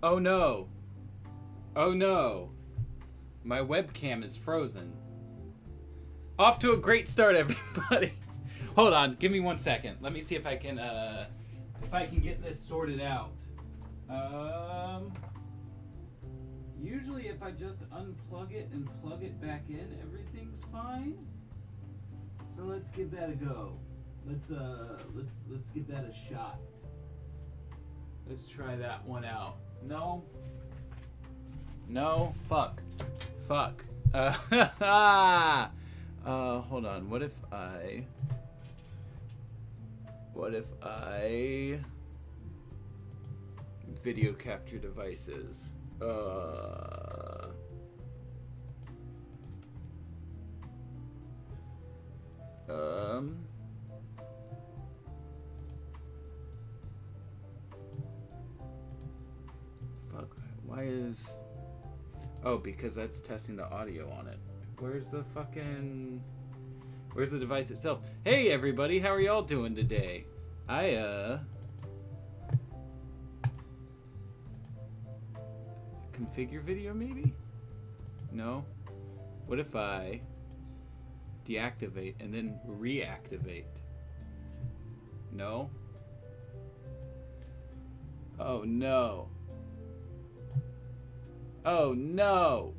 Oh no. Oh no. My webcam is frozen. Off to a great start, everybody. Hold on, give me 1 second. Let me see if I can get this sorted out. Usually if I just unplug it and plug it back in, everything's fine. So let's give that a go. Let's give that a shot. Let's try that one out. No. No. Fuck. Hold on. What if I video capture devices? Fuck. Why is... Oh, because that's testing the audio on it. Where's the device itself? Hey everybody, how are y'all doing today? Configure video maybe? No? What if I deactivate and then reactivate? No? Oh no. Oh no!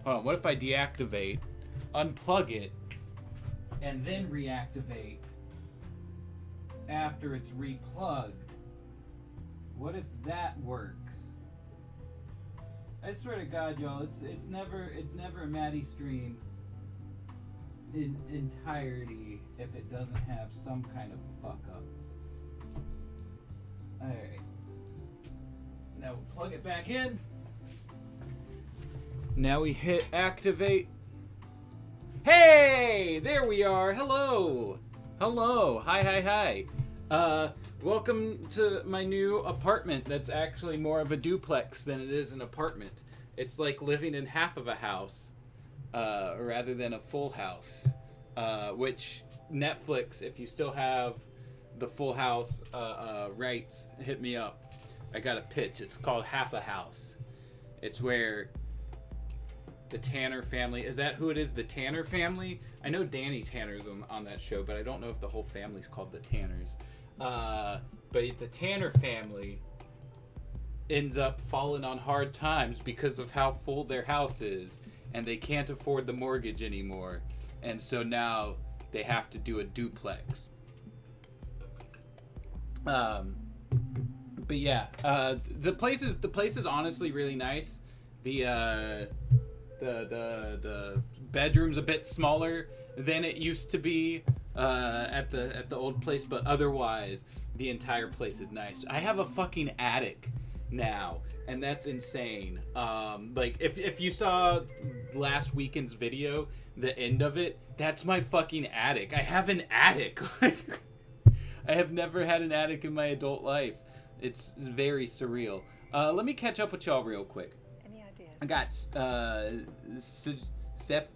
Hold on, what if I deactivate, unplug it, and then reactivate after it's replugged? What if that works? I swear to God, y'all, it's never a Maddie stream in entirety if it doesn't have some kind of fuck up. Alright. Now we'll plug it back in. Now we hit activate. Hey! There we are. Hello. Hello. Hi. Welcome to my new apartment that's actually more of a duplex than it is an apartment. It's like living in half of a house rather than a full house. Which Netflix, if you still have the full house rights, hit me up. I got a pitch. It's called Half a House. It's where the Tanner family... Is that who it is? The Tanner family? I know Danny Tanner's on that show, but I don't know if the whole family's called the Tanners. But the Tanner family ends up falling on hard times because of how full their house is, and they can't afford the mortgage anymore. And so now they have to do a duplex. But yeah, the place is honestly really nice. The bedroom's a bit smaller than it used to be at the old place, but otherwise the entire place is nice. I have a fucking attic now, and that's insane. Like if you saw last weekend's video, the end of it, that's my fucking attic. I have an attic. Like, I have never had an attic in my adult life. It's very surreal. Let me catch up with y'all real quick. Any ideas? I got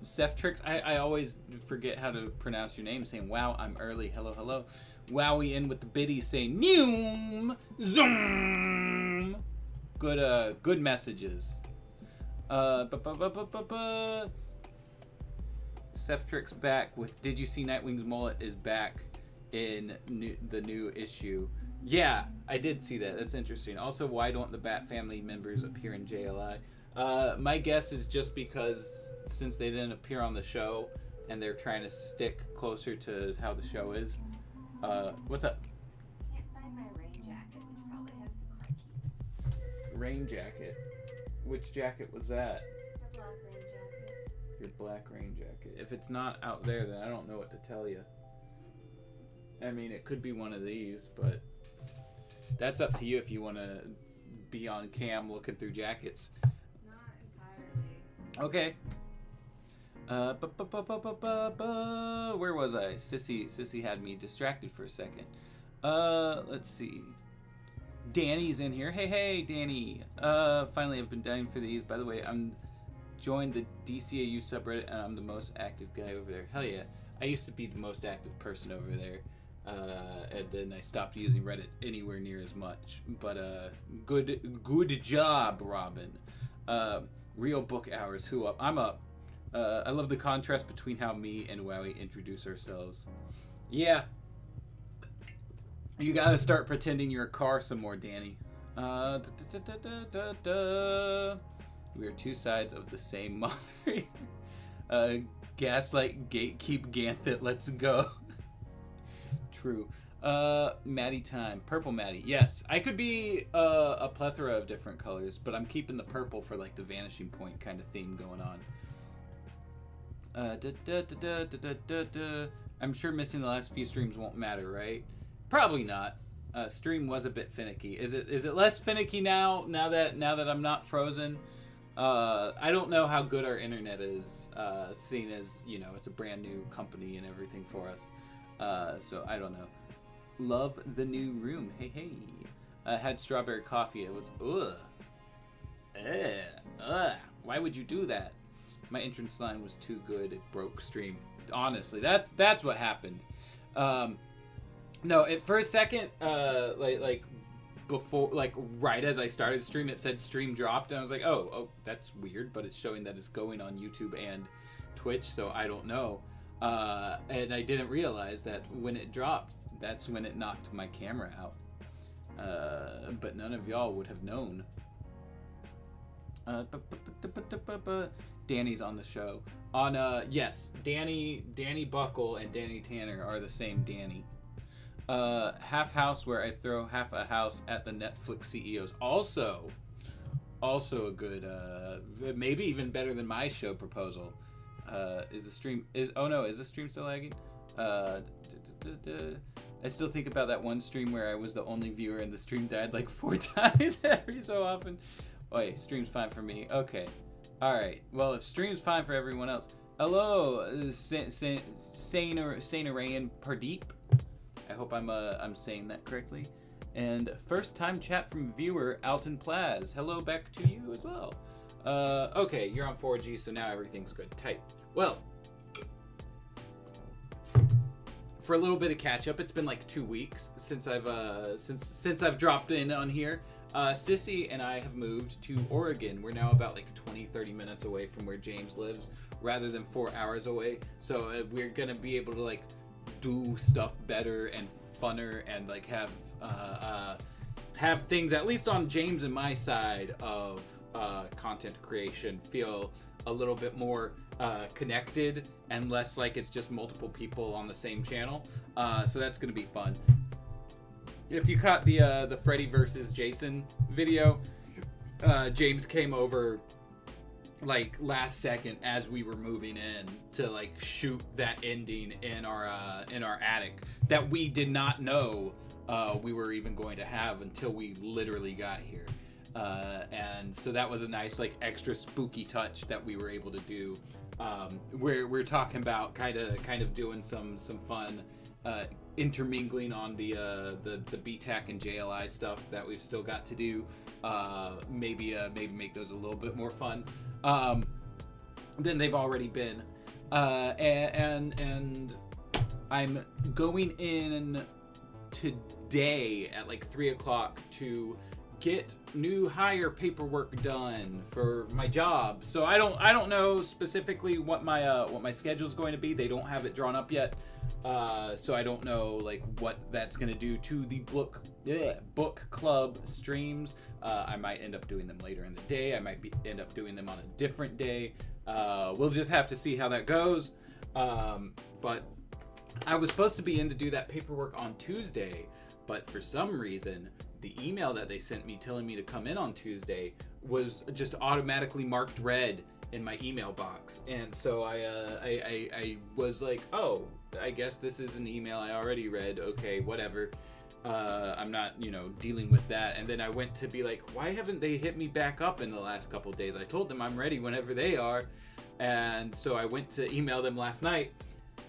Seftrix. I always forget how to pronounce your name, saying wow, I'm early. Hello. Wowie in with the biddies saying noom zoom. Good messages. Seftrix back with Did You See Nightwing's mullet is back in the new issue. Yeah, I did see that. That's interesting. Also, why don't the Bat family members appear in JLI? My guess is just because since they didn't appear on the show and they're trying to stick closer to how the show is. What's up? Can't find my rain jacket, which probably has the car keys. Rain jacket? Which jacket was that? The black rain jacket. Your black rain jacket. If it's not out there, then I don't know what to tell you. I mean, it could be one of these, but that's up to you if you want to be on cam looking through jackets. Not entirely. Okay. Where was I? Sissy had me distracted for a second. Let's see. Danny's in here. Hey, Danny. Finally, I've been dying for these. By the way, I'm joined the DCAU subreddit, and I'm the most active guy over there. Hell yeah. I used to be the most active person over there. And then I stopped using Reddit anywhere near as much. But good job, Robin. Real book hours. Who up? I'm up. I love the contrast between how me and Wowie introduce ourselves. Yeah. You gotta start pretending you're a car some more, Danny. We are two sides of the same moderator. Gaslight, gatekeep, Ganthet, let's go. True. Maddie time. Purple Maddie. Yes, I could be a plethora of different colors, but I'm keeping the purple for like the vanishing point kind of theme going on. I'm sure missing the last few streams won't matter, right? Probably not. Stream was a bit finicky. Is it less finicky now that I'm not frozen? I don't know how good our internet is, seeing as, you know, it's a brand new company and everything for us. So I don't know. Love the new room. Hey. Had strawberry coffee. It was why would you do that? My entrance line was too good. It broke stream. Honestly, that's what happened. No, for a second, like before, like right as I started stream, it said stream dropped, and I was like, oh, that's weird, but it's showing that it's going on YouTube and Twitch, so I don't know. And I didn't realize that when it dropped, that's when it knocked my camera out. But none of y'all would have known. Danny's on the show. Yes, Danny Buckle and Danny Tanner are the same Danny. Half house where I throw half a house at the Netflix CEOs. Also a good, maybe even better than my show proposal. Is the stream still lagging? I still think about that one stream where I was the only viewer and the stream died like 4 times every so often. Wait, stream's fine for me. Okay. Alright. Well, if stream's fine for everyone else. Hello, Sainarayan Pardeep. I hope I'm saying that correctly. And first time chat from viewer Alton Plaz. Hello back to you as well. Okay, you're on 4G, so now everything's good. Tight. Well, for a little bit of catch up, it's been like 2 weeks since I've dropped in on here. Sissy and I have moved to Oregon. We're now about like 20-30 minutes away from where James lives, rather than 4 hours away. So we're gonna be able to like do stuff better and funner and like have things, at least on James and my side of content creation, feel a little bit more connected and less like it's just multiple people on the same channel. So that's gonna be fun. If you caught the Freddy versus Jason video, James came over like last second as we were moving in to like shoot that ending in our attic that we did not know we were even going to have until we literally got here. And so that was a nice like extra spooky touch that we were able to do. We're talking about kind of doing some fun intermingling on the BTAC and JLI stuff that we've still got to do. Maybe make those a little bit more fun than they've already been. And I'm going in today at like 3 o'clock to get new hire paperwork done for my job. So I don't know specifically what my schedule is going to be. They don't have it drawn up yet. So I don't know like what that's going to do to the book club streams. I might end up doing them later in the day. I might end up doing them on a different day. We'll just have to see how that goes. But I was supposed to be in to do that paperwork on Tuesday, but for some reason the email that they sent me telling me to come in on Tuesday was just automatically marked red in my email box. And so I was like, oh, I guess this is an email I already read. Okay, whatever. I'm not, dealing with that. And then I went to be like, why haven't they hit me back up in the last couple days? I told them I'm ready whenever they are. And so I went to email them last night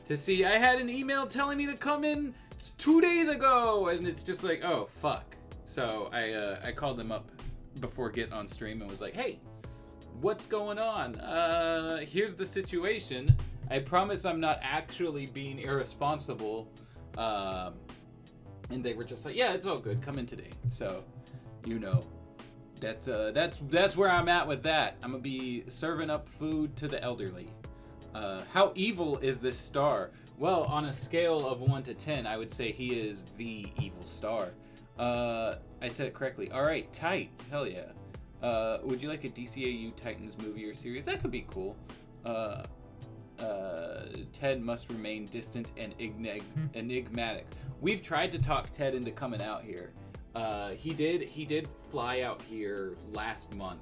to see I had an email telling me to come in 2 days ago. And it's just like, oh, fuck. So I called them up before getting on stream and was like, hey, what's going on? Here's the situation. I promise I'm not actually being irresponsible. And they were just like, yeah, it's all good. Come in today. So, that's where I'm at with that. I'm gonna be serving up food to the elderly. How evil is this star? Well, on a scale of 1 to 10, I would say he is the evil star. I said it correctly. All right, tight. Hell yeah. Would you like a DCAU Titans movie or series? That could be cool. Ted must remain distant and enigmatic. We've tried to talk Ted into coming out here. He did fly out here last month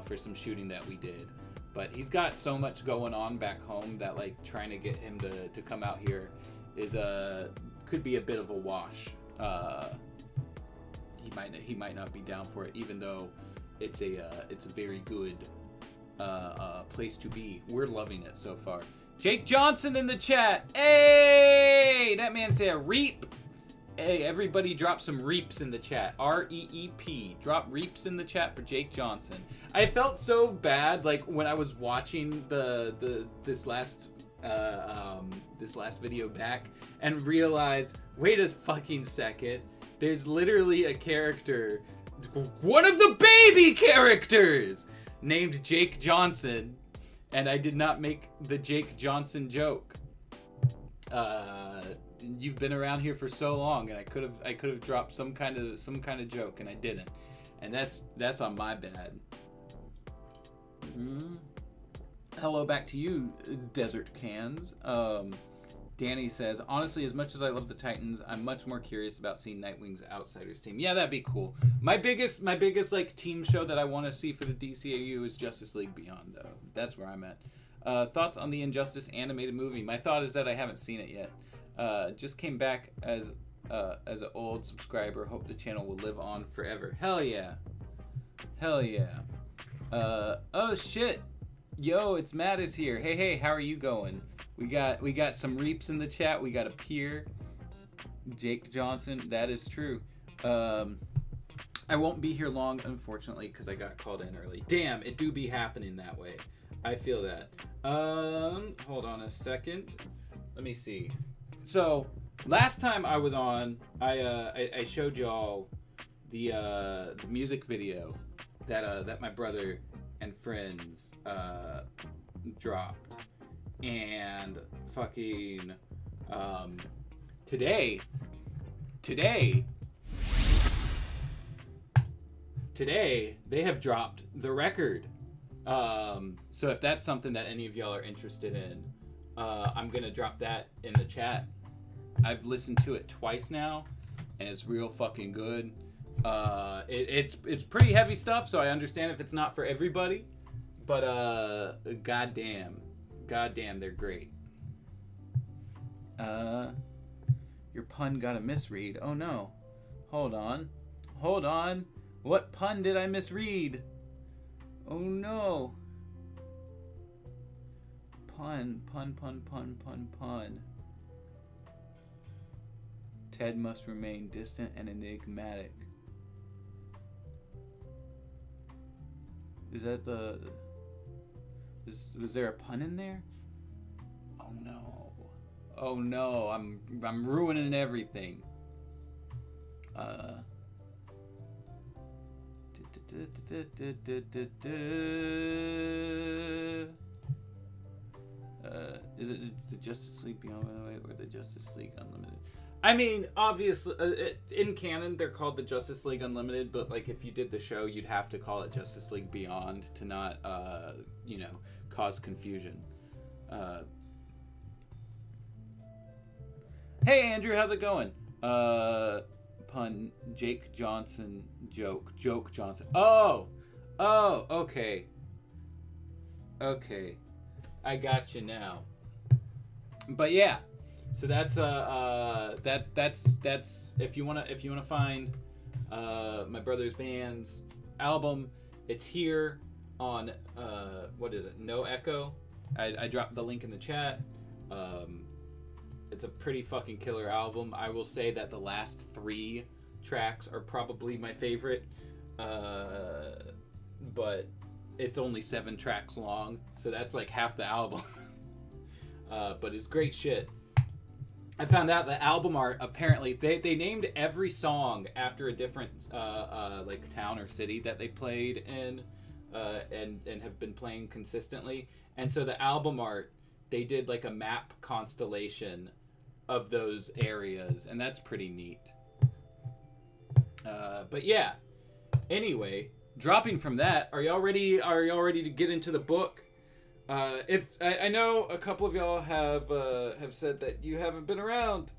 for some shooting that we did, but he's got so much going on back home that like trying to get him to come out here is could be a bit of a wash. He might not be down for it, even though it's a very good place to be. We're loving it so far. Jake Johnson in the chat. Hey, that man said reap. Hey, everybody drop some reaps in the chat. R-E-E-P. Drop reaps in the chat for Jake Johnson. I felt so bad like when I was watching this last video back and realized, wait a fucking second, there's literally a character, one of the baby characters, named Jake Johnson, and I did not make the Jake Johnson joke. You've been around here for so long, and I could have dropped some kind of joke, and I didn't, and that's on my bad. Hello back to you, Desert Cans. Danny says, honestly, as much as I love the Titans, I'm much more curious about seeing Nightwing's Outsiders team. Yeah, that'd be cool. My biggest like team show that I want to see for the DCAU is Justice League Beyond, though. That's where I'm at. Thoughts on the Injustice animated movie? My thought is that I haven't seen it yet. Just came back as an old subscriber. Hope the channel will live on forever. Hell yeah. Hell yeah. Oh shit. Yo, it's Mattis here. Hey, how are you going? We got some reaps in the chat. We got a peer, Jake Johnson. That is true. I won't be here long, unfortunately, because I got called in early. Damn, it do be happening that way. I feel that. Hold on a second. Let me see. So last time I was on, I showed y'all the music video that my brother and friends dropped. And fucking today they have dropped the record. So if that's something that any of y'all are interested in, I'm gonna drop that in the chat. I've listened to it twice now, and it's real fucking good. It's pretty heavy stuff, so I understand if it's not for everybody, but goddamn, they're great. Your pun got a misread. Oh no. Hold on. What pun did I misread? Oh no. Pun. Ted must remain distant and enigmatic. Is that was there a pun in there? Oh no, I'm ruining everything. Is it the Justice League Beyond or the Justice League Unlimited? I mean, obviously, in canon, they're called the Justice League Unlimited, but like if you did the show, you'd have to call it Justice League Beyond to not, cause confusion. Hey Andrew, how's it going? Pun, Jake Johnson joke Johnson. Oh, okay. I got you now. But yeah, so that's if you wanna find my brother's band's album, it's here on what is it? No Echo. I dropped the link in the chat. It's a pretty fucking killer album. I will say that the last 3 tracks are probably my favorite, but it's only 7 tracks long, so that's like half the album. But it's great shit. I found out the album art, apparently, they named every song after a different, like, town or city that they played in, and have been playing consistently. And so the album art, they did, like, a map constellation of those areas, and that's pretty neat. But yeah, anyway, dropping from that, are y'all ready to get into the book? If I know a couple of y'all have said that you haven't been around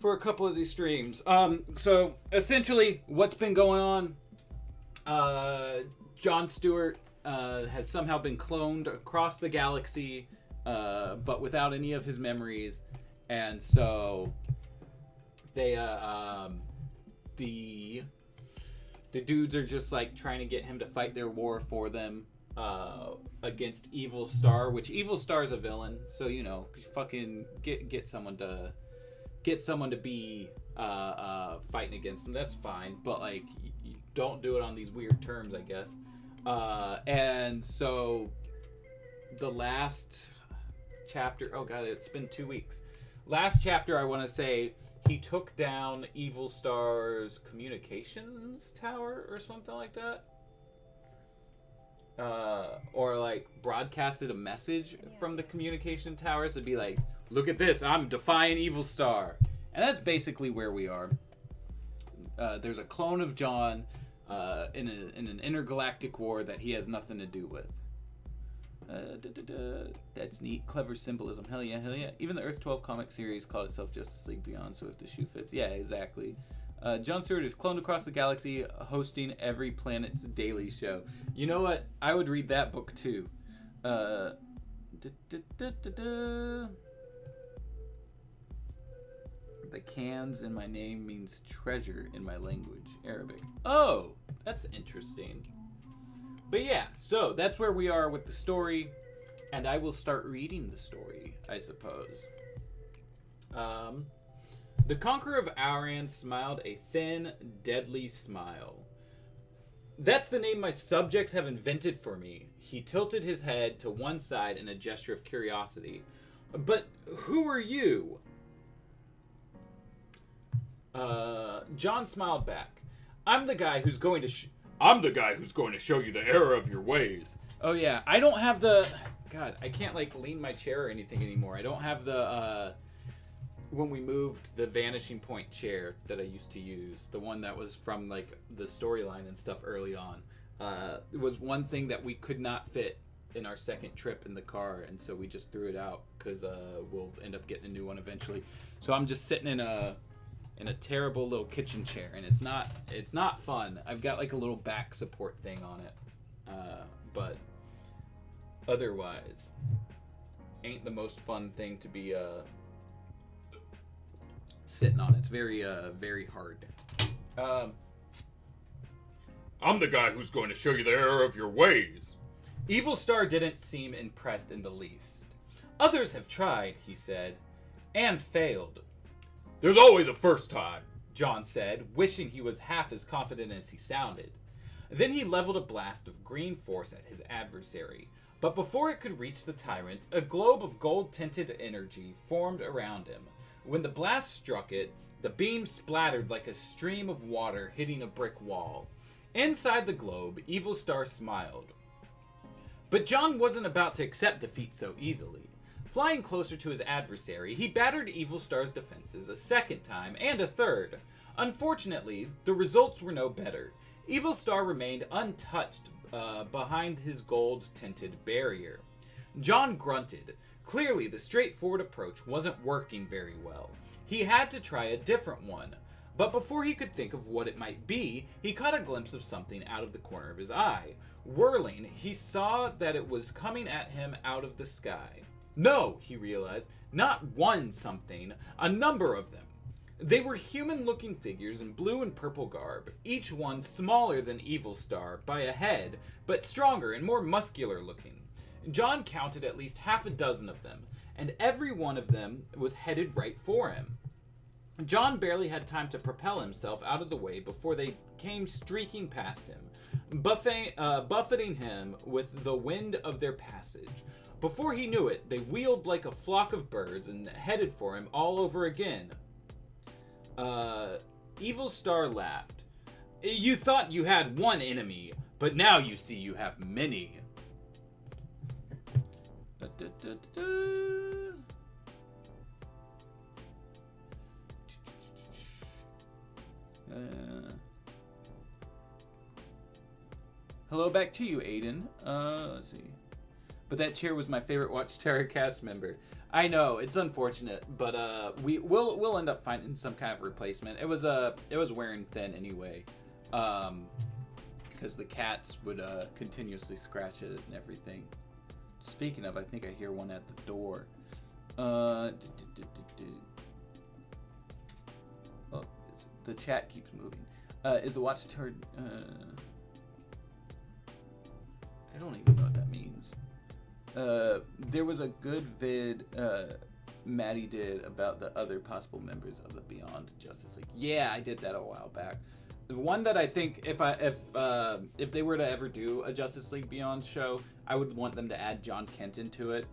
for a couple of these streams. So essentially, what's been going on? Jon Stewart has somehow been cloned across the galaxy, but without any of his memories, and so they the dudes are just like trying to get him to fight their war for them. Against Evil Star, which Evil Star is a villain, so you know, fucking get someone to be fighting against them. That's fine, but like, you don't do it on these weird terms, I guess. And so the last chapter, oh god, it's been 2 weeks. Last chapter, I want to say he took down Evil Star's communications tower or something like that. Or like broadcasted a message from the communication towers to be like, look at this, I'm defying Evil Star. And that's basically where we are. There's a clone of John in an intergalactic war that he has nothing to do with. That's neat. Clever symbolism. Hell yeah, hell yeah. Even the Earth 12 comic series called itself Justice League Beyond, so if the shoe fits. Yeah, exactly. Jon Stewart is cloned across the galaxy, hosting every planet's daily show. You know what? I would read that book too. The cans in my name means treasure in my language, Arabic. Oh, that's interesting. But yeah, so that's where we are with the story, and I will start reading the story, I suppose. The Conqueror of Auran smiled a thin, deadly smile. That's the name my subjects have invented for me. He tilted his head to one side in a gesture of curiosity. But who are you? John smiled back. I'm the guy who's going to show you the error of your ways. Oh yeah, I don't have the... God, I can't like lean my chair or anything anymore. I don't have the, when we moved, the vanishing point chair that I used to use, the one that was from like the storyline and stuff early on, it was one thing that we could not fit in our second trip in the car, and so we just threw it out because we'll end up getting a new one eventually. So I'm just sitting in a terrible little kitchen chair, and it's not fun. I've got like a little back support thing on it, but otherwise ain't the most fun thing to be sitting on. It's very hard. I'm the guy who's going to show you the error of your ways. Evil Star didn't seem impressed in the least. Others have tried, he said, and failed. There's always a first time, John said, wishing he was half as confident as he sounded. Then he leveled a blast of green force at his adversary, but before it could reach the tyrant, a globe of gold-tinted energy formed around him. When the blast struck it, the beam splattered like a stream of water hitting a brick wall. Inside the globe, Evil Star smiled. But John wasn't about to accept defeat so easily. Flying closer to his adversary, he battered Evil Star's defenses a second time and a third. Unfortunately, the results were no better. Evil Star remained untouched behind his gold-tinted barrier. John grunted. Clearly, the straightforward approach wasn't working very well. He had to try a different one. But before he could think of what it might be, he caught a glimpse of something out of the corner of his eye. Whirling, he saw that it was coming at him out of the sky. No, he realized, not one something, a number of them. They were human-looking figures in blue and purple garb, each one smaller than Evil Star by a head, but stronger and more muscular-looking. John counted at least half a dozen of them, and every one of them was headed right for him. John barely had time to propel himself out of the way before they came streaking past him, buffeting him with the wind of their passage. Before he knew it, they wheeled like a flock of birds and headed for him all over again. Evil Star laughed. You thought you had one enemy, but now you see you have many. Hello back to you, Aiden. Let's see. But that chair was my favorite Watchtower cast member. I know, it's unfortunate, but we'll end up finding some kind of replacement. It was wearing thin anyway, because the cats would continuously scratch it and everything. Speaking of, I think I hear one at the door. Oh, the chat keeps moving. Is the Watchtower? I don't even know what that means. There was a good vid Maddie did about the other possible members of the Beyond Justice League. Yeah, I did that a while back. The one that I think if they were to ever do a Justice League Beyond show, I would want them to add John Kent into it.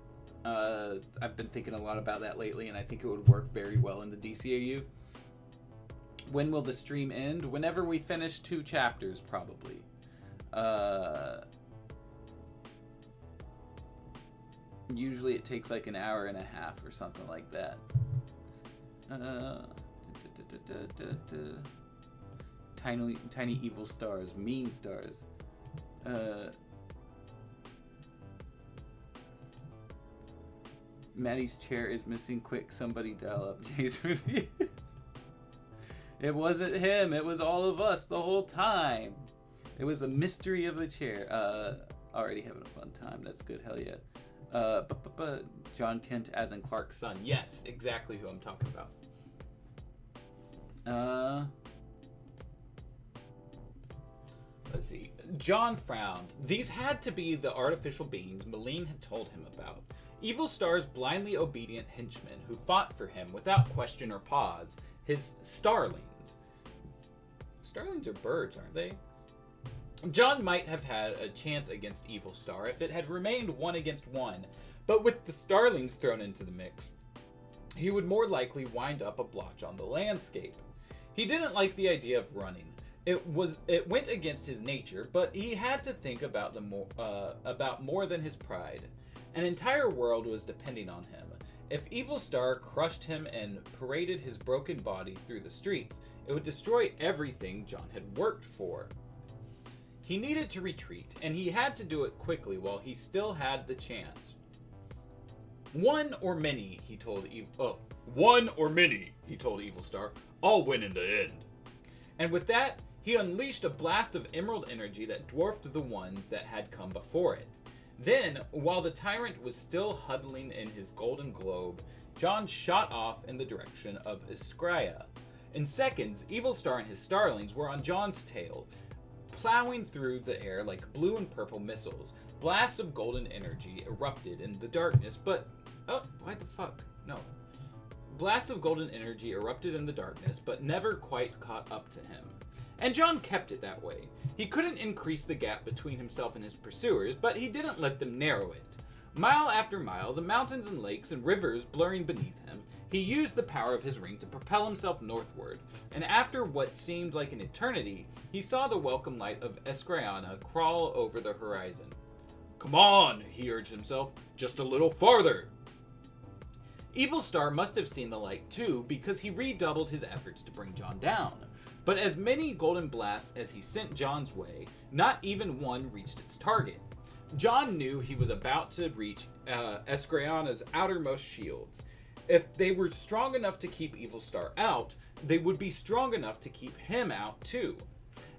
I've been thinking a lot about that lately, and I think it would work very well in the DCAU. When will the stream end? Whenever we finish 2 chapters, probably. Usually it takes like an hour and a half or something like that. Tiny evil stars, mean stars. Maddie's chair is missing. Quick, somebody dial up Jay's reviews. It wasn't him. It was all of us the whole time. It was a mystery of the chair. Already having a fun time. That's good. Hell yeah. John Kent as in Clark's son. Yes, exactly who I'm talking about. Let's see. John frowned. These had to be the artificial beings Malene had told him about. Evil Star's blindly obedient henchmen who fought for him without question or pause. His starlings. Starlings are birds, aren't they? John might have had a chance against Evil Star if it had remained 1 against 1, but with the starlings thrown into the mix, he would more likely wind up a blotch on the landscape. He didn't like the idea of running. It went against his nature, but he had to think about more than his pride. An entire world was depending on him. If Evil Star crushed him and paraded his broken body through the streets, it would destroy everything John had worked for. He needed to retreat, and he had to do it quickly while he still had the chance. One or many, he told Evil Star. I'll win in the end. And with that, he unleashed a blast of emerald energy that dwarfed the ones that had come before it. Then, while the tyrant was still huddling in his golden globe, John shot off in the direction of Iskria. In seconds, Evil Star and his starlings were on John's tail, plowing through the air like blue and purple missiles. Blasts of golden energy erupted in the darkness, but... Oh, why the fuck? No. Blasts of golden energy erupted in the darkness, but never quite caught up to him. And John kept it that way. He couldn't increase the gap between himself and his pursuers, but he didn't let them narrow it. Mile after mile, the mountains and lakes and rivers blurring beneath him, he used the power of his ring to propel himself northward, and after what seemed like an eternity, he saw the welcome light of Escriana crawl over the horizon. Come on, he urged himself, just a little farther. Evil Star must have seen the light too, because he redoubled his efforts to bring John down. But as many golden blasts as he sent John's way, not even one reached its target. John knew he was about to reach Escriana's outermost shields. If they were strong enough to keep Evil Star out, they would be strong enough to keep him out too.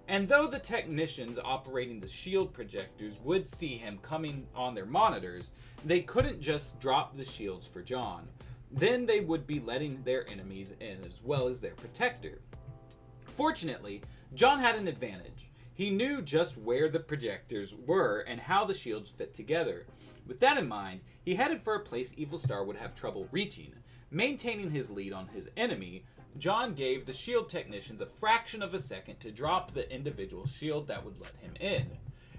And though the technicians operating the shield projectors would see him coming on their monitors, they couldn't just drop the shields for John. Then they would be letting their enemies in as well as their protector. Fortunately, John had an advantage. He knew just where the projectors were and how the shields fit together. With that in mind, he headed for a place Evil Star would have trouble reaching. Maintaining his lead on his enemy, John gave the shield technicians a fraction of a second to drop the individual shield that would let him in.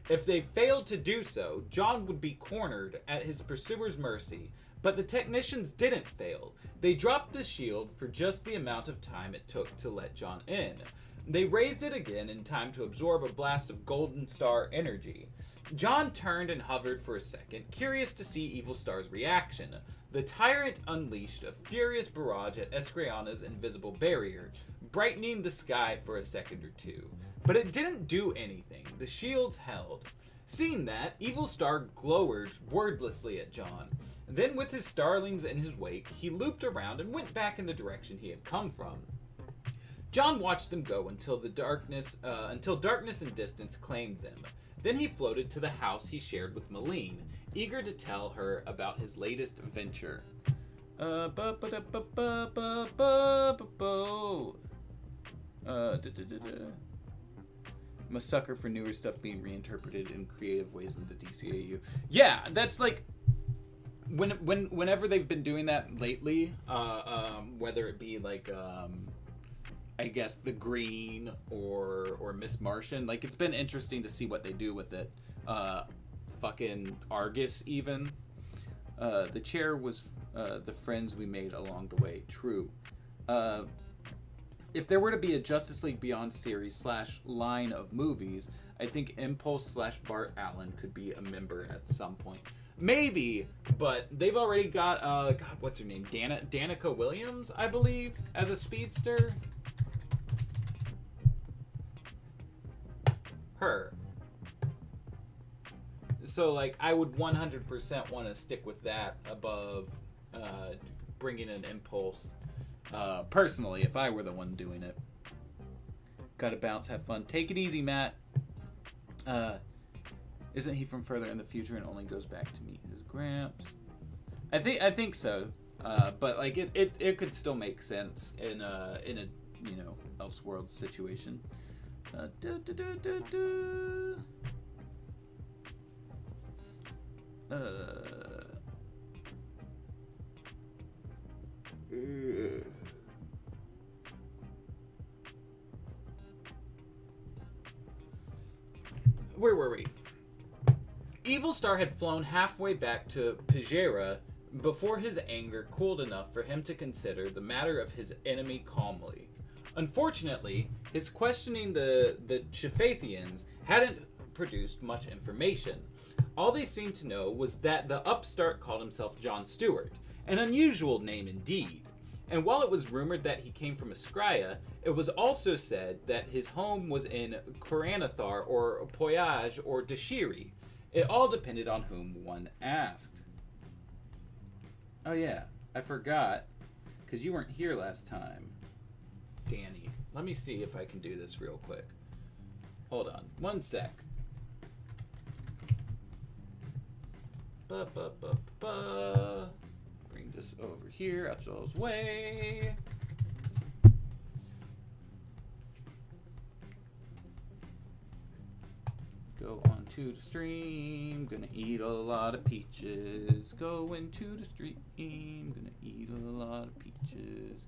If they failed to do so, John would be cornered at his pursuer's mercy. But the technicians didn't fail. They dropped the shield for just the amount of time it took to let John in. They raised it again in time to absorb a blast of Golden Star energy. John turned and hovered for a second, curious to see Evil Star's reaction. The tyrant unleashed a furious barrage at Escriana's invisible barrier, brightening the sky for a second or two. But it didn't do anything. The shields held. Seeing that, Evil Star glowered wordlessly at John. Then, with his starlings in his wake, he looped around and went back in the direction he had come from. John watched them go until darkness and distance claimed them. Then he floated to the house he shared with Malene, eager to tell her about his latest venture. I'm a sucker for newer stuff being reinterpreted in creative ways in the DCAU. Yeah, that's like whenever they've been doing that lately, whether it be like I guess The Green or Miss Martian, like it's been interesting to see what they do with it. Fucking Argus even. The chair was the friends we made along the way. True. If there were to be a Justice League Beyond series / line of movies, I think Impulse / Bart Allen could be a member at some point. Maybe, but they've already got, God, what's her name? Danica Williams, I believe, as a speedster. Her. So, like, I would 100% want to stick with that above bringing in Impulse. Personally, if I were the one doing it. Gotta bounce, have fun. Take it easy, Matt. Isn't he from further in the future and only goes back to meet his gramps? I think so. But like it could still make sense in a Elseworld situation. Where were we? Evil Star had flown halfway back to Pajera before his anger cooled enough for him to consider the matter of his enemy calmly. Unfortunately, his questioning the Chifathians hadn't produced much information. All they seemed to know was that the upstart called himself John Stewart, an unusual name indeed. And while it was rumored that he came from Ascria, it was also said that his home was in Koranathar or Poyage or Dashiri. It all depended on whom one asked. Oh yeah, I forgot, because you weren't here last time, Danny. Let me see if I can do this real quick. Hold on, one sec. Bring this over here, out y'all's way. Go on to the stream, gonna eat a lot of peaches. Going to the stream, gonna eat a lot of peaches.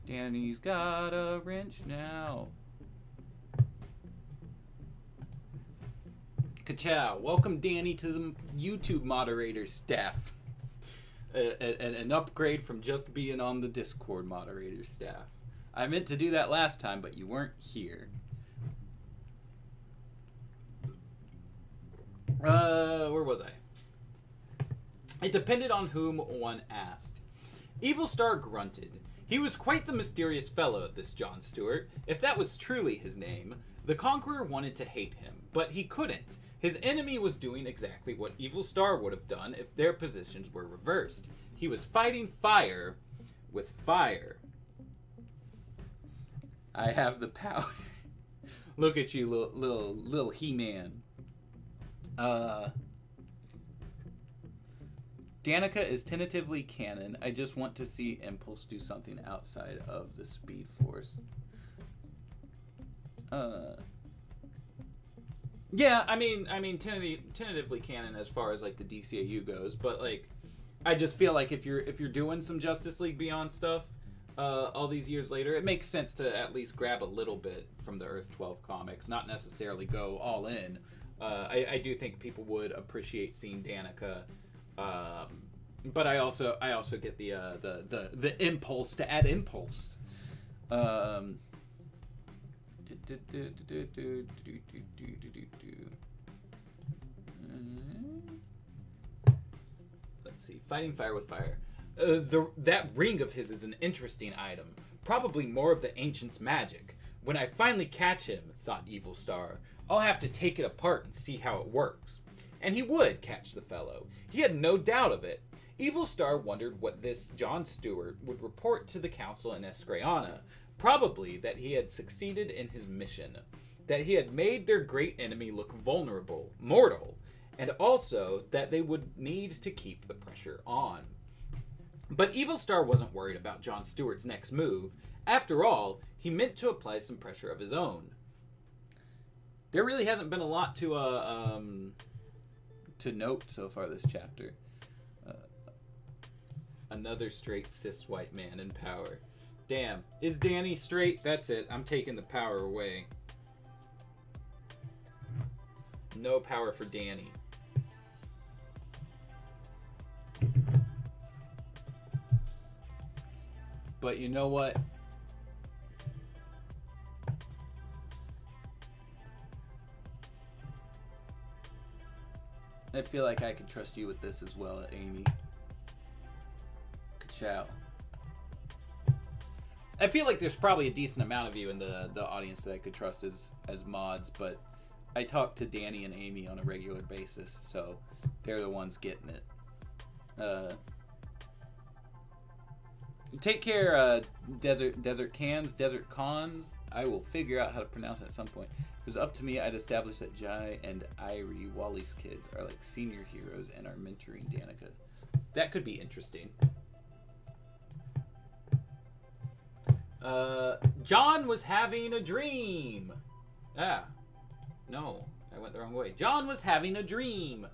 Danny's got a wrench now. Ka-chow. Welcome, Danny, to the YouTube moderator staff. An upgrade from just being on the Discord moderator staff. I meant to do that last time, but you weren't here. Where was I? It depended on whom one asked. Evil Star grunted. He was quite the mysterious fellow, this John Stewart. If that was truly his name, the Conqueror wanted to hate him, but he couldn't. His enemy was doing exactly what Evil Star would have done if their positions were reversed. He was fighting fire with fire. I have the power. Look at you, little He-Man. Danica is tentatively canon. I just want to see Impulse do something outside of the Speed Force. Yeah, I mean, tentatively canon as far as like the DCAU goes, but like, I just feel like if you're doing some Justice League Beyond stuff, all these years later, it makes sense to at least grab a little bit from the Earth 12 comics, not necessarily go all in, I do think people would appreciate seeing Danica, but I also get the impulse to add impulse. Let's see. Fighting fire with fire. That ring of his is an interesting item. Probably more of the ancient's magic. When I finally catch him, thought Evil Star, I'll have to take it apart and see how it works. And he would catch the fellow. He had no doubt of it. Evil Star wondered what this John Stewart would report to the council in Escreana. Probably that he had succeeded in his mission. That he had made their great enemy look vulnerable, mortal, and also that they would need to keep the pressure on. But Evil Star wasn't worried about John Stewart's next move. After all, he meant to apply some pressure of his own. There really hasn't been a lot to note so far this chapter. Another straight cis white man in power. Damn. Is Danny straight? That's it. I'm taking the power away. No power for Danny. But you know what? I feel like I can trust you with this as well, Amy. Ciao. I feel like there's probably a decent amount of you in the audience that I could trust as mods, but I talk to Danny and Amy on a regular basis, so they're the ones getting it. Take care, Desert Cons. I will figure out how to pronounce it at some point. If it was up to me, I'd establish that Jai and Irie, Wally's kids, are like senior heroes and are mentoring Danica. That could be interesting. John was having a dream. No, I went the wrong way. John was having a dream.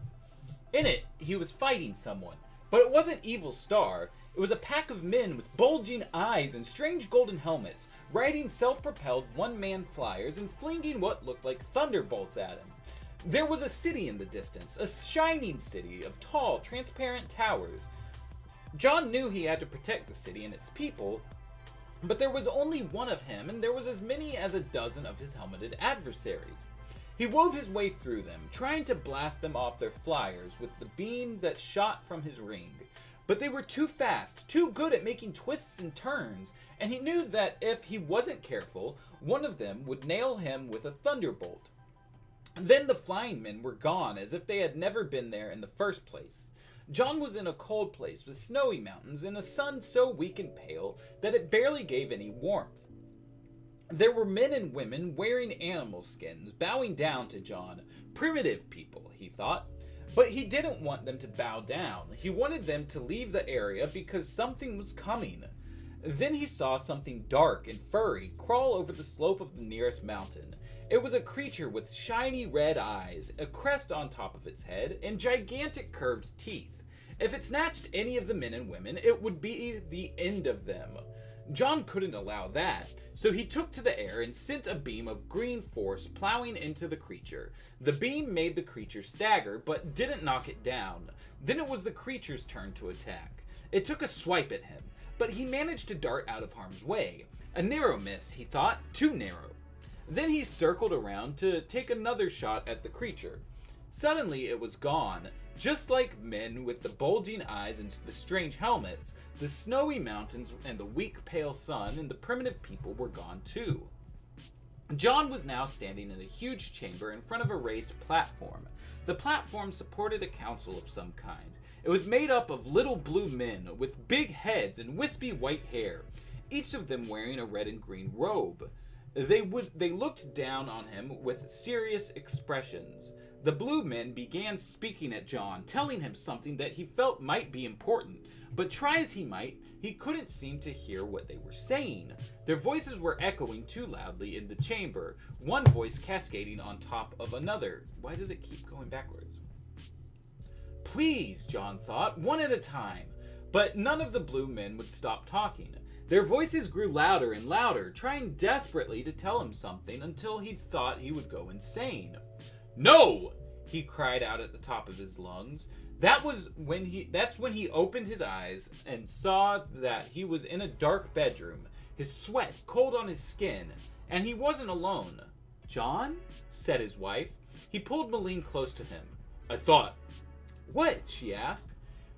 In it, he was fighting someone, but it wasn't Evil Star. It was a pack of men with bulging eyes and strange golden helmets, riding self-propelled one-man flyers and flinging what looked like thunderbolts at him. There was a city in the distance, a shining city of tall, transparent towers. John knew he had to protect the city and its people, but there was only one of him, and there was as many as a dozen of his helmeted adversaries. He wove his way through them, trying to blast them off their flyers with the beam that shot from his ring. But they were too fast, too good at making twists and turns, and he knew that if he wasn't careful, one of them would nail him with a thunderbolt. Then the flying men were gone, as if they had never been there in the first place. John was in a cold place with snowy mountains and a sun so weak and pale that it barely gave any warmth. There were men and women wearing animal skins, bowing down to John. Primitive people, he thought. But he didn't want them to bow down. He wanted them to leave the area because something was coming. Then he saw something dark and furry crawl over the slope of the nearest mountain. It was a creature with shiny red eyes, a crest on top of its head, and gigantic curved teeth. If it snatched any of the men and women, it would be the end of them. John couldn't allow that, so he took to the air and sent a beam of green force plowing into the creature. The beam made the creature stagger, but didn't knock it down. Then it was the creature's turn to attack. It took a swipe at him, but he managed to dart out of harm's way. A narrow miss, he thought, too narrow. Then he circled around to take another shot at the creature. Suddenly it was gone. Just like men with the bulging eyes and the strange helmets, the snowy mountains and the weak pale sun and the primitive people were gone too. John was now standing in a huge chamber in front of a raised platform. The platform supported a council of some kind. It was made up of little blue men with big heads and wispy white hair, each of them wearing a red and green robe. They looked down on him with serious expressions. The blue men began speaking at John, telling him something that he felt might be important, but try as he might, he couldn't seem to hear what they were saying. Their voices were echoing too loudly in the chamber, one voice cascading on top of another. Why does it keep going backwards? Please, John thought, one at a time. But none of the blue men would stop talking. Their voices grew louder and louder, trying desperately to tell him something until he thought he would go insane. No! He cried out at the top of his lungs. That's when he opened his eyes and saw that he was in a dark bedroom, his sweat cold on his skin, and he wasn't alone. John? Said his wife. He pulled Malene close to him. I thought. What? She asked.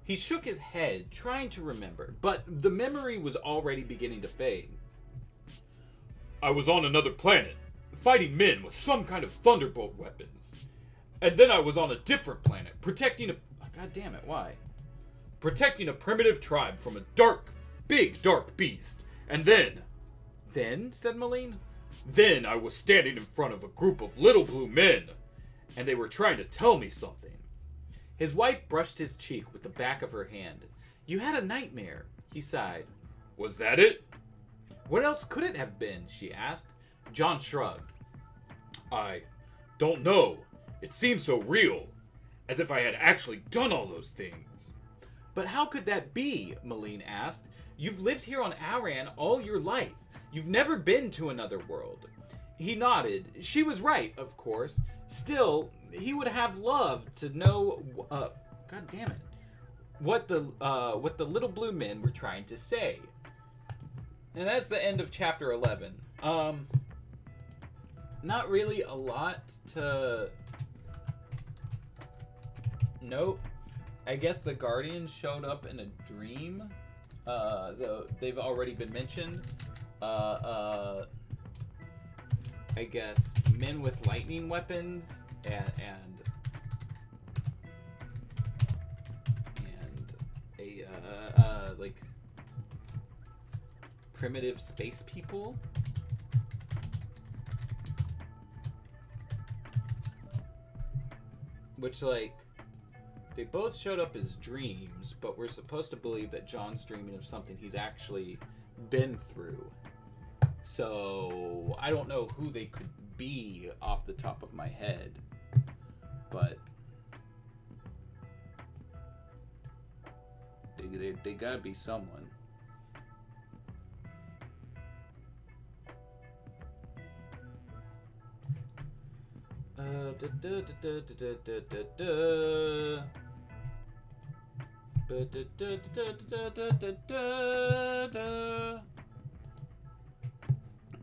He shook his head, trying to remember, but the memory was already beginning to fade. I was on another planet, fighting men with some kind of thunderbolt weapons. And then I was on a different planet, protecting a... God damn it, why? Protecting a primitive tribe from a big dark beast. And then... Then? Said Malene. Then I was standing in front of a group of little blue men, and they were trying to tell me something. His wife brushed his cheek with the back of her hand. You had a nightmare, he sighed. Was that it? What else could it have been, she asked. John shrugged. I don't know. It seemed so real, as if I had actually done all those things. But how could that be, Malene asked. You've lived here on Aran all your life. You've never been to another world. He nodded. She was right, of course. Still, he would have loved to know, God damn it, what the little blue men were trying to say. And that's the end of chapter 11. Not really a lot to note. I guess the Guardians showed up in a dream. Though they've already been mentioned. I guess men with lightning weapons and like primitive space people. Which, like, they both showed up as dreams, but we're supposed to believe that John's dreaming of something he's actually been through. So, I don't know who they could be off the top of my head. But they gotta be someone.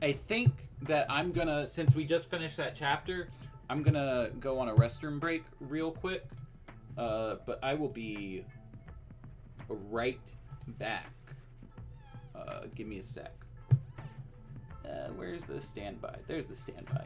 I think that I'm gonna, since we just finished that chapter, I'm gonna go on a restroom break real quick. But I will be right back. Give me a sec. Where's the standby? There's the standby.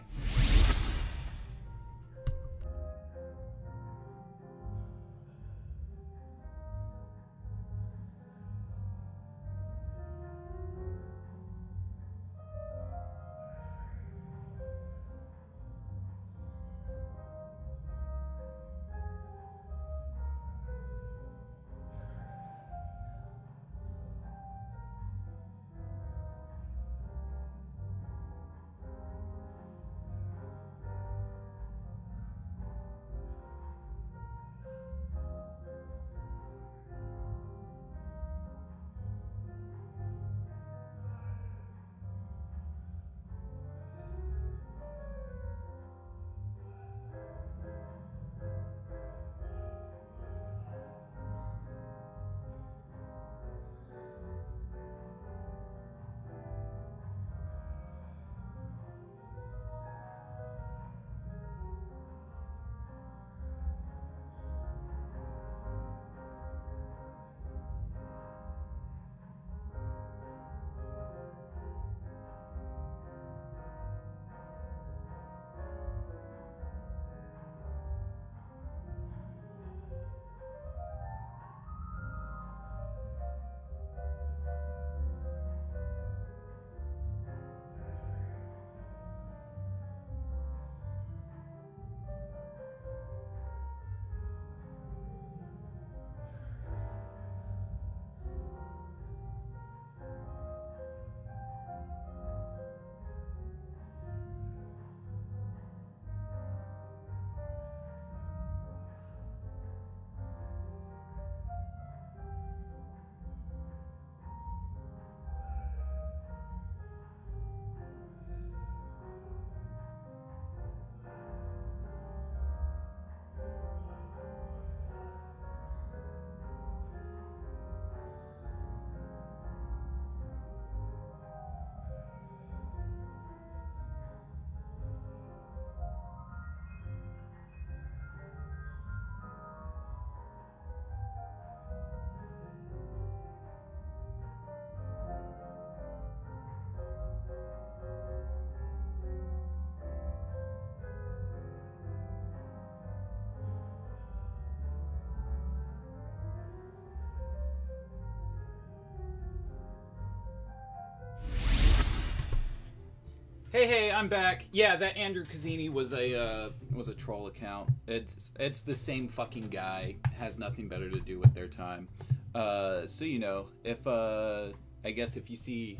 Hey, I'm back. Yeah, that Andrew Cazzini was a troll account. It's the same fucking guy. Has nothing better to do with their time. So you know, if I guess if you see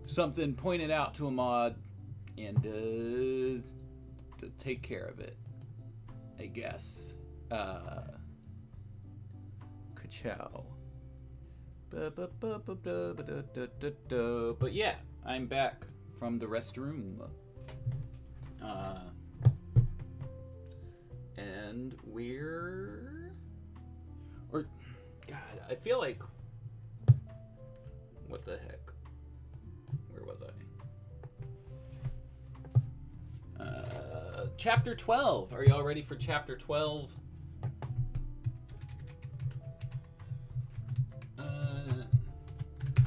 something pointed out to a mod, and to take care of it, I guess. Ka-chow. But yeah, I'm back from the restroom. And God, I feel like, what the heck? Where was I? Chapter 12. Are y'all ready for chapter 12?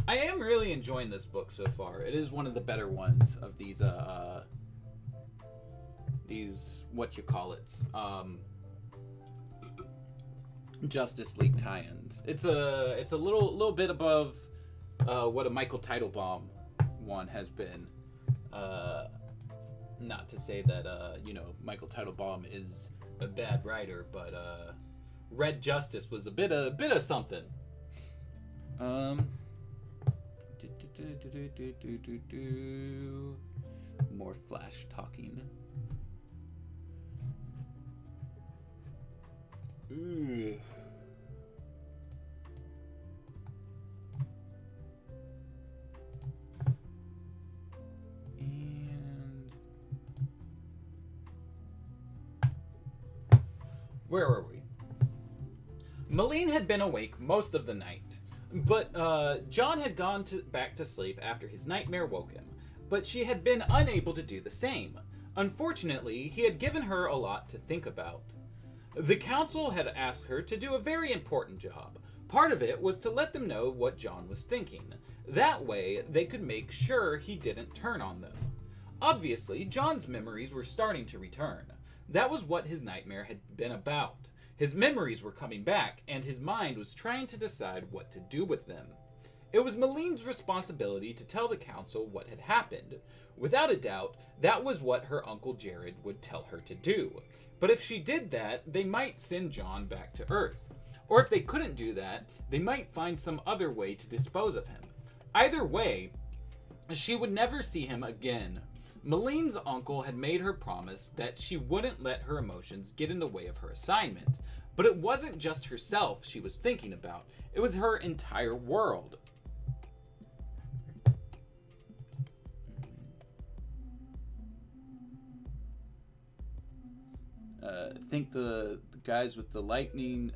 I am really enjoying this book so far. It is one of the better ones of these Justice League tie-ins. It's a little bit above what a Michael Teitelbaum one has been. Not to say that Michael Teitelbaum is a bad writer, but Red Justice was a bit of something. More Flash talking. And where were we? Malene had been awake most of the night. But John had gone back to sleep after his nightmare woke him, but she had been unable to do the same. Unfortunately, he had given her a lot to think about. The council had asked her to do a very important job. Part of it was to let them know what John was thinking. That way, they could make sure he didn't turn on them. Obviously, John's memories were starting to return. That was what his nightmare had been about. His memories were coming back, and his mind was trying to decide what to do with them. It was Malene's responsibility to tell the council what had happened. Without a doubt, that was what her Uncle Jared would tell her to do. But if she did that, they might send John back to Earth. Or if they couldn't do that, they might find some other way to dispose of him. Either way, she would never see him again. Malene's uncle had made her promise that she wouldn't let her emotions get in the way of her assignment. But it wasn't just herself she was thinking about. It was her entire world. I think the guys with the lightning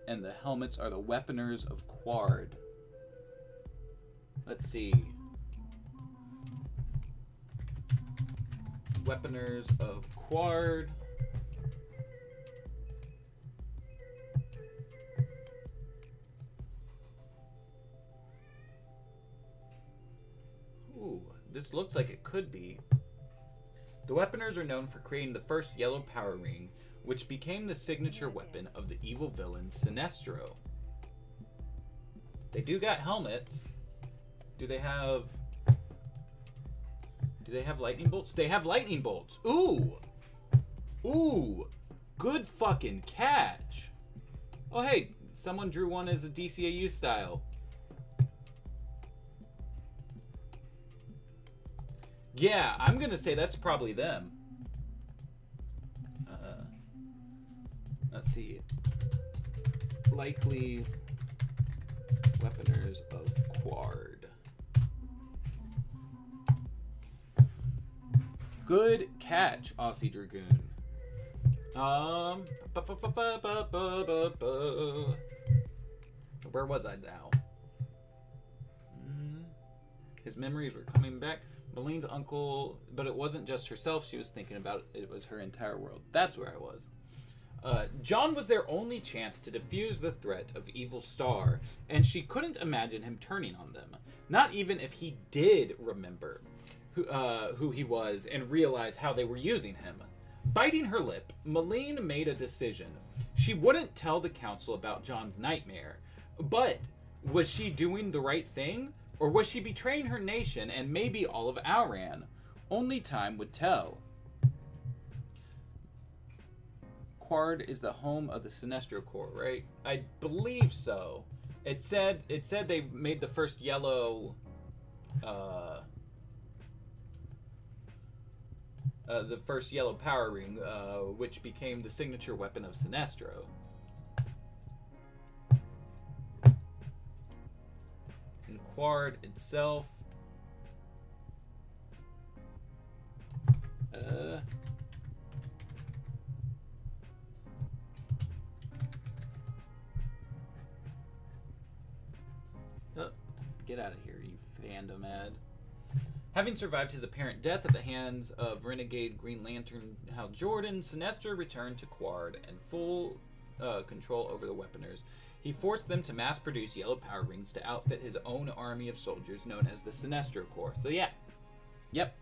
and the helmets are the weaponers of Quard. Let's see. Weaponers of Quard. Ooh, this looks like it could be. The Weaponers are known for creating the first yellow power ring, which became the signature weapon of the evil villain Sinestro. They do got helmets. Do they have lightning bolts? They have lightning bolts. Ooh! Ooh! Good fucking catch! Oh hey, someone drew one as a DCAU style. Yeah, I'm gonna say that's probably them. Let's see. Likely Weaponers of Quard. Good catch, Aussie Dragoon. Where was I now? His memories were coming back. Malene's uncle, but it wasn't just herself she was thinking about, it was her entire world. That's where I was. John was their only chance to defuse the threat of Evil Star, and she couldn't imagine him turning on them. Not even if he did remember who he was and realize how they were using him. Biting her lip, Malene made a decision. She wouldn't tell the council about John's nightmare. But was she doing the right thing? Or was she betraying her nation and maybe all of Auran? Only time would tell. Quard is the home of the Sinestro Corps, right? I believe so. It said they made the first yellow the first yellow power ring, which became the signature weapon of Sinestro. And Quard itself. Get out of here, you fandom ad. Having survived his apparent death at the hands of renegade Green Lantern Hal Jordan, Sinestro returned to Quard and full control over the Weaponers. He forced them to mass-produce yellow power rings to outfit his own army of soldiers known as the Sinestro Corps. So yeah, yep,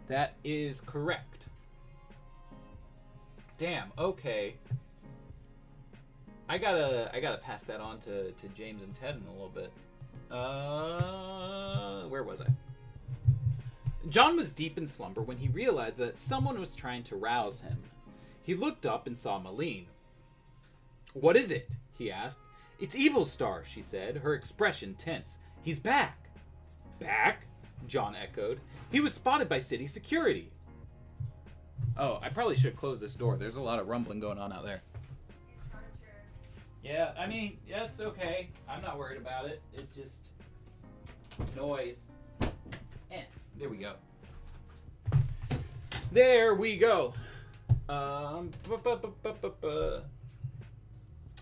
that is correct. Damn, okay. I gotta pass that on to James and Ted in a little bit. Where was I? John was deep in slumber when he realized that someone was trying to rouse him. He looked up and saw Malene. "What is it?" he asked. "It's Evil Star," she said, her expression tense. "He's back." "Back?" John echoed. "He was spotted by city security." Oh, I probably should close this door. There's a lot of rumbling going on out there. Yeah, I mean, yeah, it's okay. I'm not worried about it. It's just noise. There we go. There we go.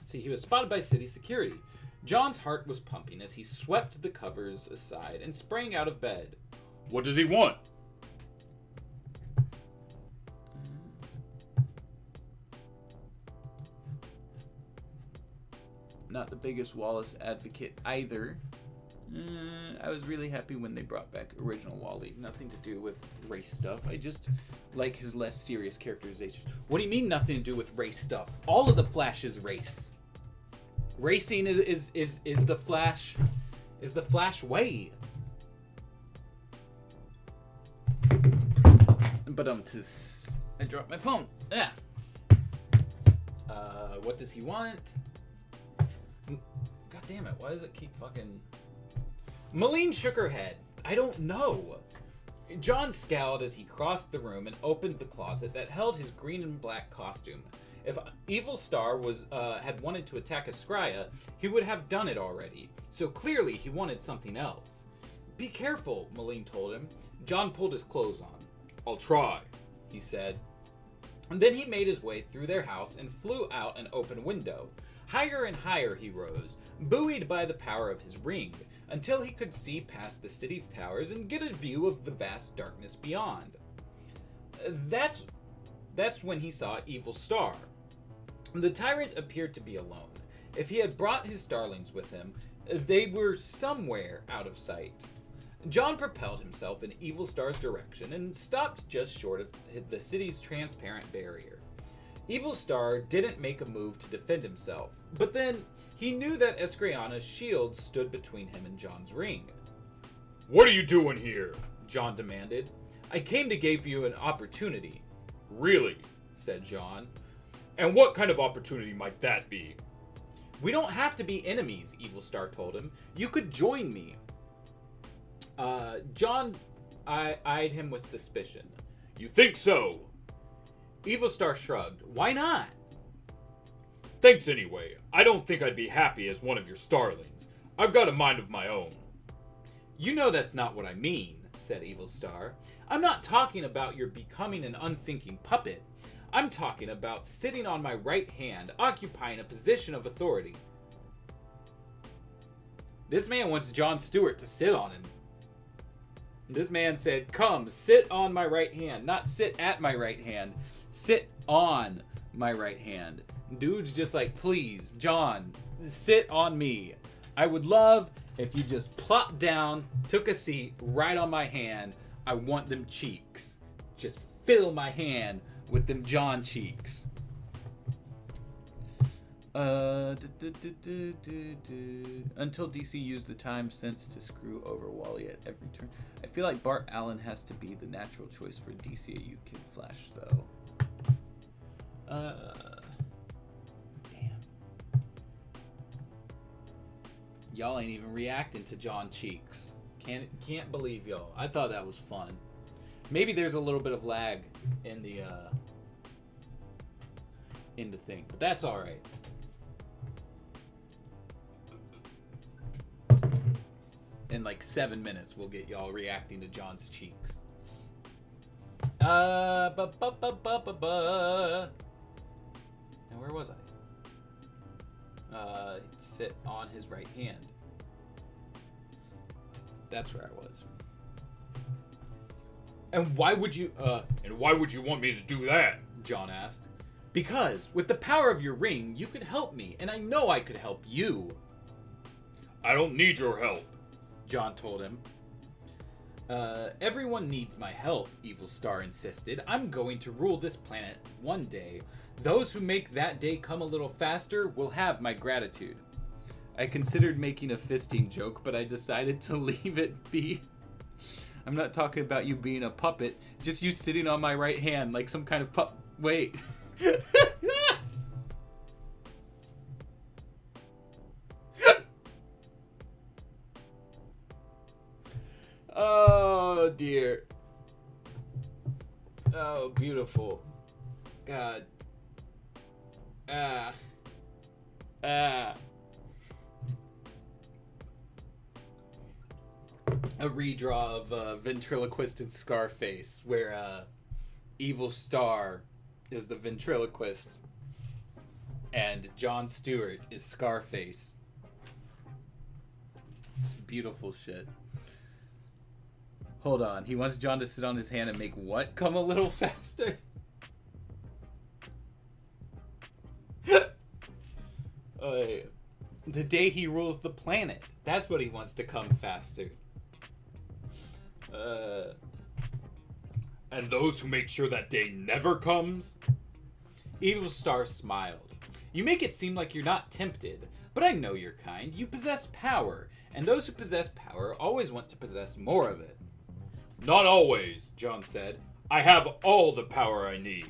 See, he was spotted by city security. John's heart was pumping as he swept the covers aside and sprang out of bed. "What does he want?" Not the biggest Wallace advocate either. I was really happy when they brought back original Wally. Nothing to do with race stuff. I just like his less serious characterization. What do you mean nothing to do with race stuff? All of the Flash is race. Racing is the Flash way. But I dropped my phone. Yeah. What does he want? God damn it, why does it keep fucking... Malene shook her head. "I don't know." John scowled as he crossed the room and opened the closet that held his green and black costume. If Evil Star had wanted to attack Askria, he would have done it already, so clearly he wanted something else. "Be careful," Malene told him. John pulled his clothes on. "I'll try," he said. And then he made his way through their house and flew out an open window. Higher and higher he rose, buoyed by the power of his ring, until he could see past the city's towers and get a view of the vast darkness beyond. That's when he saw Evil Star. The tyrant appeared to be alone. If he had brought his starlings with him, they were somewhere out of sight. John propelled himself in Evil Star's direction and stopped just short of the city's transparent barrier. Evil Star didn't make a move to defend himself, but then he knew that Askriana's shield stood between him and John's ring. "What are you doing here?" John demanded. "I came to give you an opportunity." "Really?" said John. "And what kind of opportunity might that be?" "We don't have to be enemies," Evil Star told him. "You could join me." John eyed him with suspicion. "You think so?" Evil Star shrugged. "Why not?" "Thanks anyway. I don't think I'd be happy as one of your starlings. I've got a mind of my own." "You know that's not what I mean," said Evil Star. "I'm not talking about your becoming an unthinking puppet. I'm talking about sitting on my right hand, occupying a position of authority." This man wants Jon Stewart to sit on him. This man said, "Come, sit on my right hand." Not sit at my right hand. Sit on my right hand. Dude's just like, "Please, John, sit on me. I would love if you just plopped down, took a seat right on my hand. I want them cheeks. Just fill my hand with them John cheeks." Until DC used the time sense to screw over Wally at every turn. I feel like Bart Allen has to be the natural choice for DCAU Kid Flash, though. Damn. Y'all ain't even reacting to John Cheeks. Can't believe y'all. I thought that was fun. Maybe there's a little bit of lag in the thing, but that's all right. In like 7 minutes, we'll get y'all reacting to John's cheeks. Now where was I? Sit on his right hand. That's where I was. And why would you want me to do that? John asked. Because with the power of your ring, you could help me, and I know I could help you. I don't need your help, John told him. Everyone needs my help, Evil Star insisted. I'm going to rule this planet one day. Those who make that day come a little faster will have my gratitude. I considered making a fisting joke, but I decided to leave it be. I'm not talking about you being a puppet, just you sitting on my right hand like some kind of Wait. Oh dear. Oh, beautiful. God. A redraw of Ventriloquist and Scarface, where Evil Star is the ventriloquist and Jon Stewart is Scarface. It's beautiful shit. Hold on. He wants John to sit on his hand and make what come a little faster? The day he rules the planet. That's what he wants to come faster. And those who make sure that day never comes? Evil Star smiled. You make it seem like you're not tempted, but I know your kind. You possess power, and those who possess power always want to possess more of it. Not always, John said. I have all the power I need.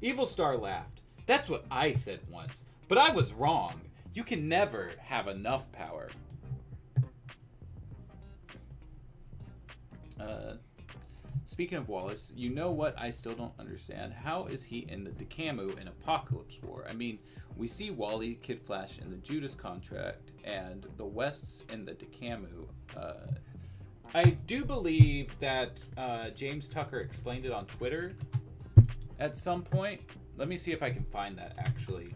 Evil Star laughed. That's what I said once, but I was wrong. You can never have enough power. Speaking of Wallace, you know what I still don't understand? How is he in the DCAU in Apocalypse War? I mean, we see Wally, Kid Flash in the Judas Contract, and the Wests in the DCAU. I do believe that James Tucker explained it on Twitter at some point. Let me see if I can find that, actually.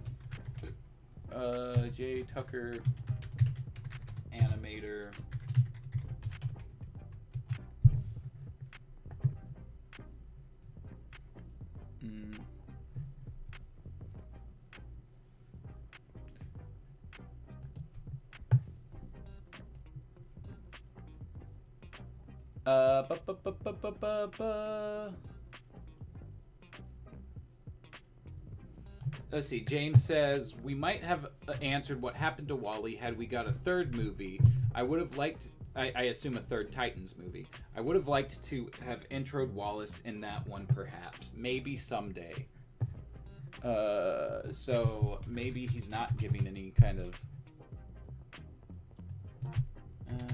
J. Tucker, animator. Let's see. James says, we might have answered what happened to Wally had we got a third movie. I would have liked, I assume a third Titans movie. I would have liked to have introed Wallace in that one, perhaps. Maybe someday. So maybe he's not giving any kind of...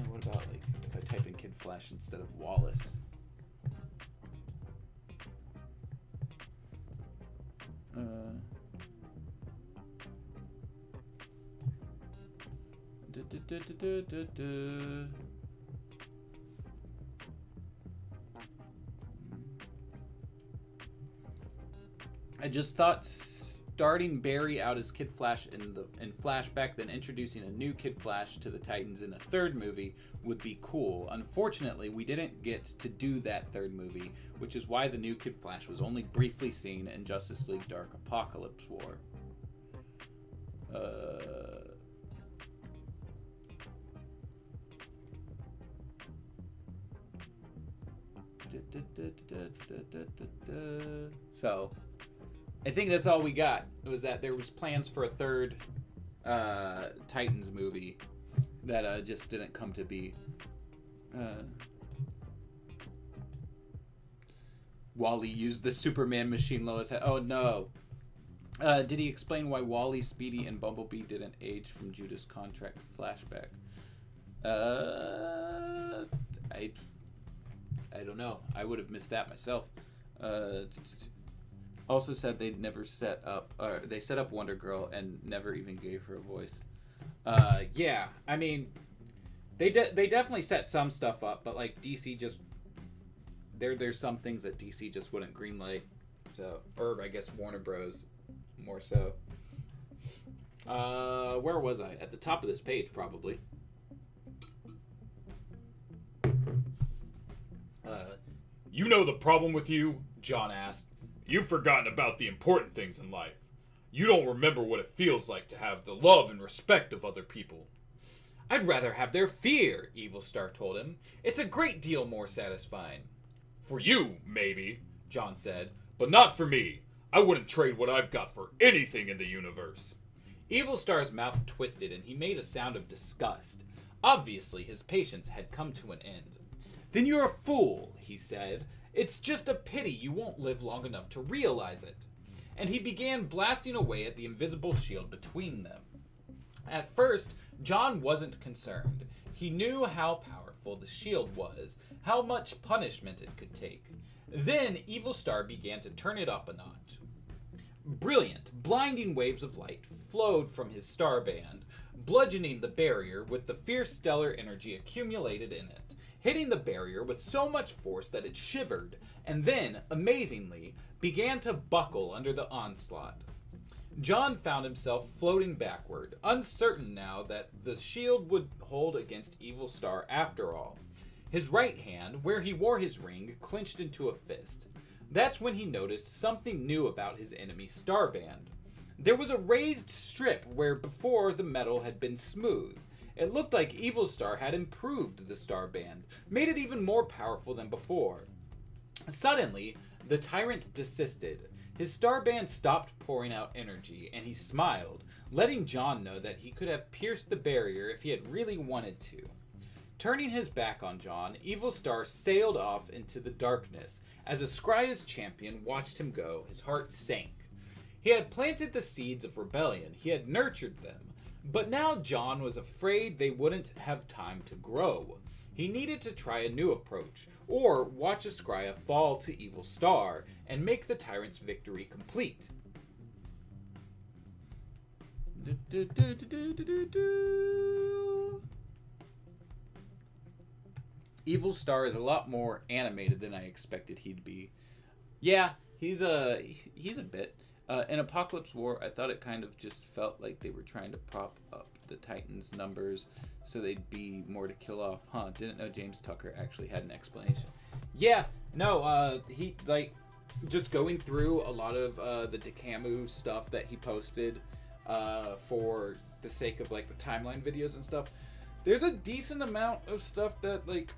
what about, like, if I type in Kid Flash instead of Wallace? I just thought starting Barry out as Kid Flash in Flashback, then introducing a new Kid Flash to the Titans in a third movie would be cool. Unfortunately, we didn't get to do that third movie, which is why the new Kid Flash was only briefly seen in Justice League Dark Apocalypse War. So, I think that's all we got. It was that there was plans for a third Titans movie that just didn't come to be. Wally used the Superman machine Lois had. Oh no. Did he explain why Wally, Speedy, and Bumblebee didn't age from Judas Contract flashback? I don't know. I would have missed that myself. Also said they'd never set up, they set up Wonder Girl and never even gave her a voice. Yeah, I mean, they definitely set some stuff up, but like DC just, there's some things that DC just wouldn't greenlight. So, or I guess Warner Bros. More so. Where was I? At the top of this page, probably. You know the problem with you? John asked. You've forgotten about the important things in life. You don't remember what it feels like to have the love and respect of other people. I'd rather have their fear, Evil Star told him. It's a great deal more satisfying. For you, maybe, John said, but not for me. I wouldn't trade what I've got for anything in the universe. Evil Star's mouth twisted and he made a sound of disgust. Obviously, his patience had come to an end. Then you're a fool, he said. It's just a pity you won't live long enough to realize it. And he began blasting away at the invisible shield between them. At first, John wasn't concerned. He knew how powerful the shield was, how much punishment it could take. Then Evil Star began to turn it up a notch. Brilliant, blinding waves of light flowed from his starband, bludgeoning the barrier with the fierce stellar energy accumulated in it, hitting the barrier with so much force that it shivered, and then, amazingly, began to buckle under the onslaught. John found himself floating backward, uncertain now that the shield would hold against Evil Star after all. His right hand, where he wore his ring, clenched into a fist. That's when he noticed something new about his enemy's starband. There was a raised strip where before the metal had been smooth. It looked like Evil Star had improved the starband, made it even more powerful than before. Suddenly, the tyrant desisted. His starband stopped pouring out energy, and he smiled, letting John know that he could have pierced the barrier if he had really wanted to. Turning his back on John, Evil Star sailed off into the darkness. As Ascria's champion watched him go, his heart sank. He had planted the seeds of rebellion, he had nurtured them, but now John was afraid they wouldn't have time to grow. He needed to try a new approach, or watch Ascria fall to Evil Star and make the tyrant's victory complete. Evil Star is a lot more animated than I expected he'd be. Yeah, he's a bit. In Apocalypse War, I thought it kind of just felt like they were trying to prop up the Titans' numbers so they'd be more to kill off. Didn't know James Tucker actually had an explanation. Yeah, no, he, like, just going through a lot of the DCAU stuff that he posted for the sake of, like, the timeline videos and stuff, there's a decent amount of stuff that, like,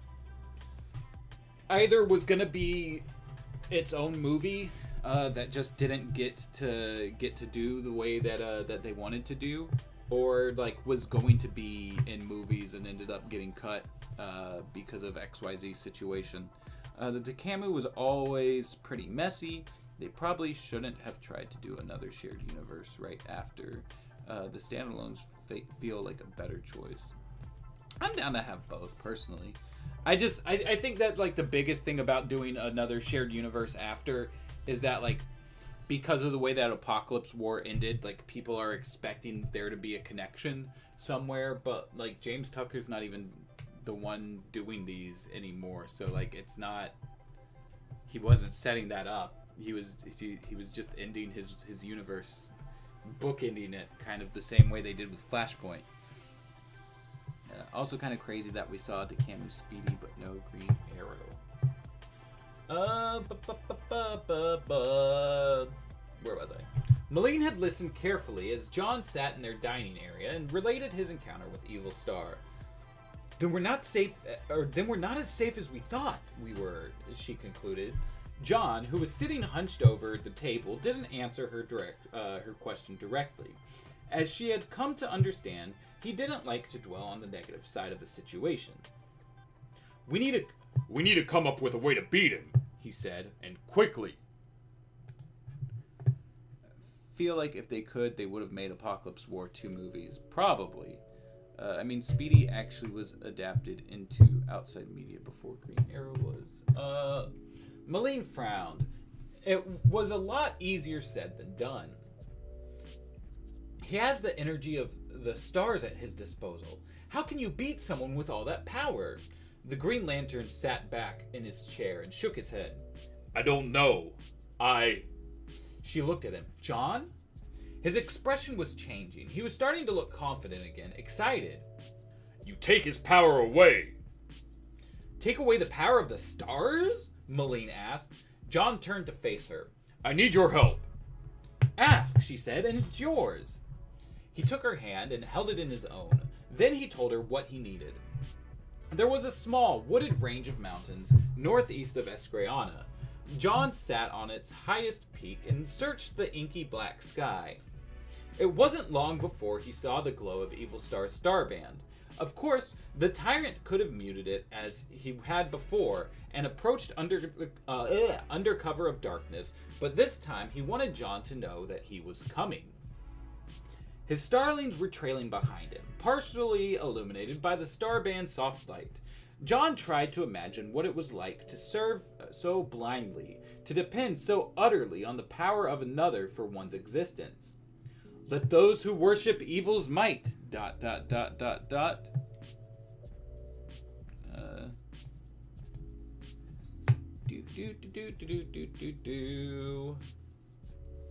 either was gonna be its own movie that just didn't get to do the way that that they wanted to do, or like was going to be in movies and ended up getting cut because of XYZ situation. The DCAU was always pretty messy. They probably shouldn't have tried to do another shared universe right after. The standalones feel like a better choice. I'm down to have both, personally. I think that, like, the biggest thing about doing another shared universe after is that, like, because of the way that Apocalypse War ended, like, people are expecting there to be a connection somewhere, but, like, James Tucker's not even the one doing these anymore, so, like, it's not, he wasn't setting that up. He was just ending his universe, bookending it kind of the same way they did with Flashpoint. Also kind of crazy that we saw DCAU Speedy but no Green Arrow. Where was I? Malene had listened carefully as John sat in their dining area and related his encounter with Evil Star. Then we're not as safe as we thought we were, she concluded. John, who was sitting hunched over the table, didn't answer her question directly. As she had come to understand, he didn't like to dwell on the negative side of a situation. We need to come up with a way to beat him, he said, and quickly. Feel like if they could, they would have made Apocalypse War 2 movies. Probably. Speedy actually was adapted into outside media before Green Arrow was. Malene frowned. It was a lot easier said than done. He has the energy of the stars at his disposal. How can you beat someone with all that power? The Green Lantern sat back in his chair and shook his head. I don't know. She looked at him. John? His expression was changing. He was starting to look confident again, excited. You take his power away. Take away the power of the stars? Malene asked. John turned to face her. I need your help. Ask, she said, and it's yours. He took her hand and held it in his own. Then he told her what he needed. There was a small, wooded range of mountains northeast of Escriana. John sat on its highest peak and searched the inky black sky. It wasn't long before he saw the glow of Evil Star's starband. Of course, the tyrant could have muted it as he had before and approached under cover of darkness, but this time he wanted John to know that he was coming. His starlings were trailing behind him, partially illuminated by the starband's soft light. John tried to imagine what it was like to serve so blindly, to depend so utterly on the power of another for one's existence. Let those who worship evil's might... ...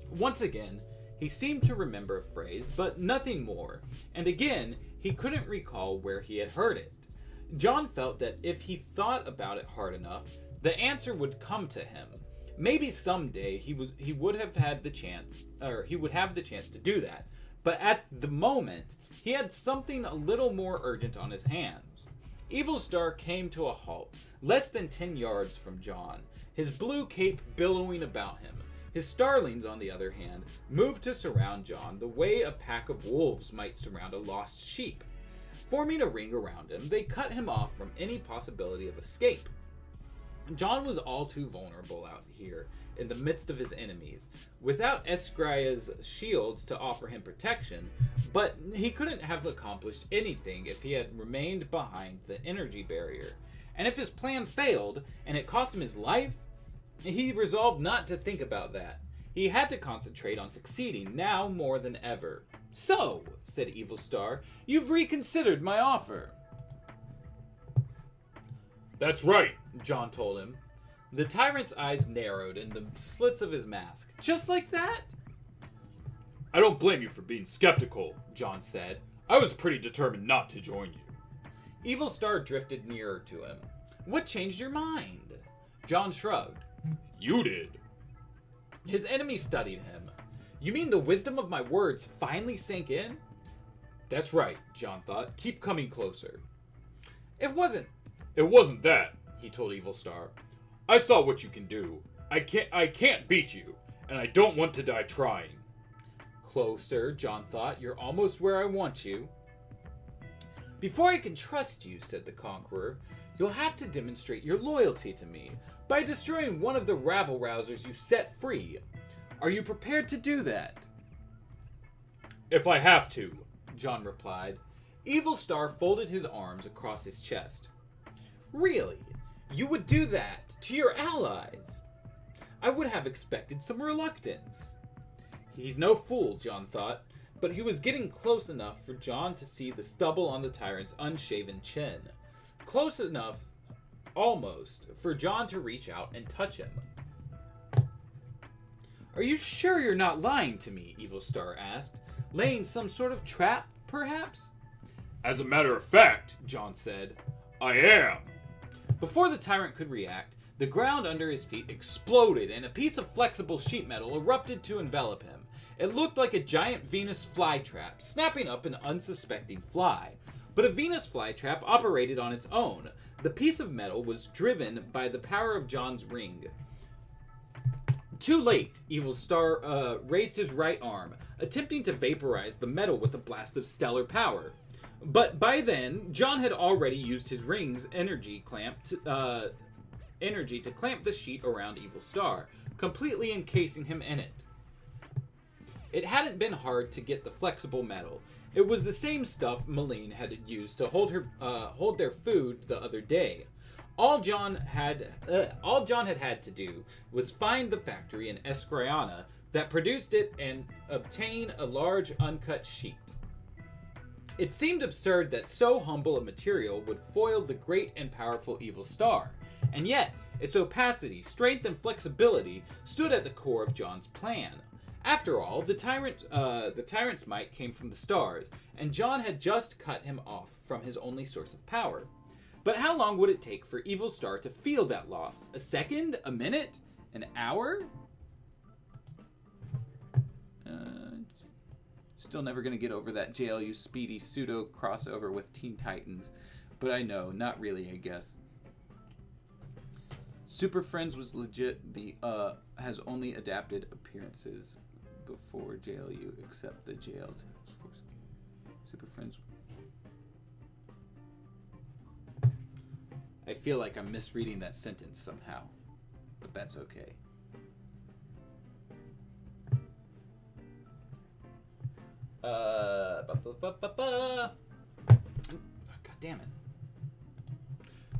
Once again, he seemed to remember a phrase, but nothing more, and again, he couldn't recall where he had heard it. John felt that if he thought about it hard enough, the answer would come to him. Maybe someday he would have the chance to do that. But at the moment, he had something a little more urgent on his hands. Evil Star came to a halt, less than 10 yards from John, his blue cape billowing about him. His starlings, on the other hand, moved to surround John the way a pack of wolves might surround a lost sheep. Forming a ring around him, they cut him off from any possibility of escape. John was all too vulnerable out here, in the midst of his enemies, without Escria's shields to offer him protection, but he couldn't have accomplished anything if he had remained behind the energy barrier. And if his plan failed, and it cost him his life, he resolved not to think about that. He had to concentrate on succeeding now more than ever. So, said Evil Star, you've reconsidered my offer. That's right, John told him. The tyrant's eyes narrowed in the slits of his mask. Just like that? I don't blame you for being skeptical, John said. I was pretty determined not to join you. Evil Star drifted nearer to him. What changed your mind? John shrugged. You did. His enemy studied him. You mean the wisdom of my words finally sank in? That's right, John thought. Keep coming closer. It wasn't that, he told Evil Star. I saw what you can do. I can't beat you, and I don't want to die trying. Closer, John thought. You're almost where I want you. Before I can trust you, said the Conqueror, you'll have to demonstrate your loyalty to me by destroying one of the rabble-rousers you set free. Are you prepared to do that? If I have to, John replied. Evil Star folded his arms across his chest. Really? You would do that to your allies? I would have expected some reluctance. He's no fool, John thought, but he was getting close enough for John to see the stubble on the tyrant's unshaven chin. Close enough, almost, for John to reach out and touch him. Are you sure you're not lying to me? Evil Star asked. Laying some sort of trap, perhaps? As a matter of fact, John said, I am. Before the tyrant could react, the ground under his feet exploded and a piece of flexible sheet metal erupted to envelop him. It looked like a giant Venus flytrap, snapping up an unsuspecting fly. But a Venus flytrap operated on its own. The piece of metal was driven by the power of John's ring. Too late, Evil Star raised his right arm, attempting to vaporize the metal with a blast of stellar power. But by then, John had already used his ring's energy to clamp the sheet around Evil Star, completely encasing him in it. It hadn't been hard to get the flexible metal. It was the same stuff Malene had used to hold their food the other day. All John had to do was find the factory in Escriana that produced it and obtain a large uncut sheet. It seemed absurd that so humble a material would foil the great and powerful Evil Star, and yet its opacity, strength, and flexibility stood at the core of John's plan. After all, the tyrant's might came from the stars, and John had just cut him off from his only source of power. But how long would it take for Evil Star to feel that loss? A second? A minute? An hour? Still never gonna get over that JLU Speedy pseudo crossover with Teen Titans. But I know, not really, I guess. Super Friends was legit. Has only adapted appearances before JLU, except the jailed force. Super Friends. I feel like I'm misreading that sentence somehow, but that's okay. God damn it.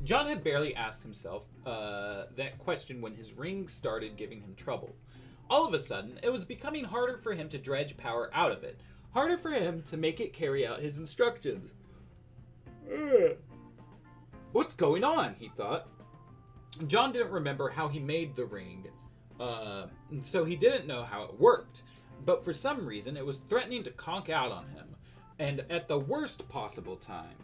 John had barely asked himself that question when his ring started giving him trouble. All of a sudden, it was becoming harder for him to dredge power out of it. Harder for him to make it carry out his instructions. What's going on? He thought. John didn't remember how he made the ring, so he didn't know how it worked. But for some reason, it was threatening to conk out on him, and at the worst possible time.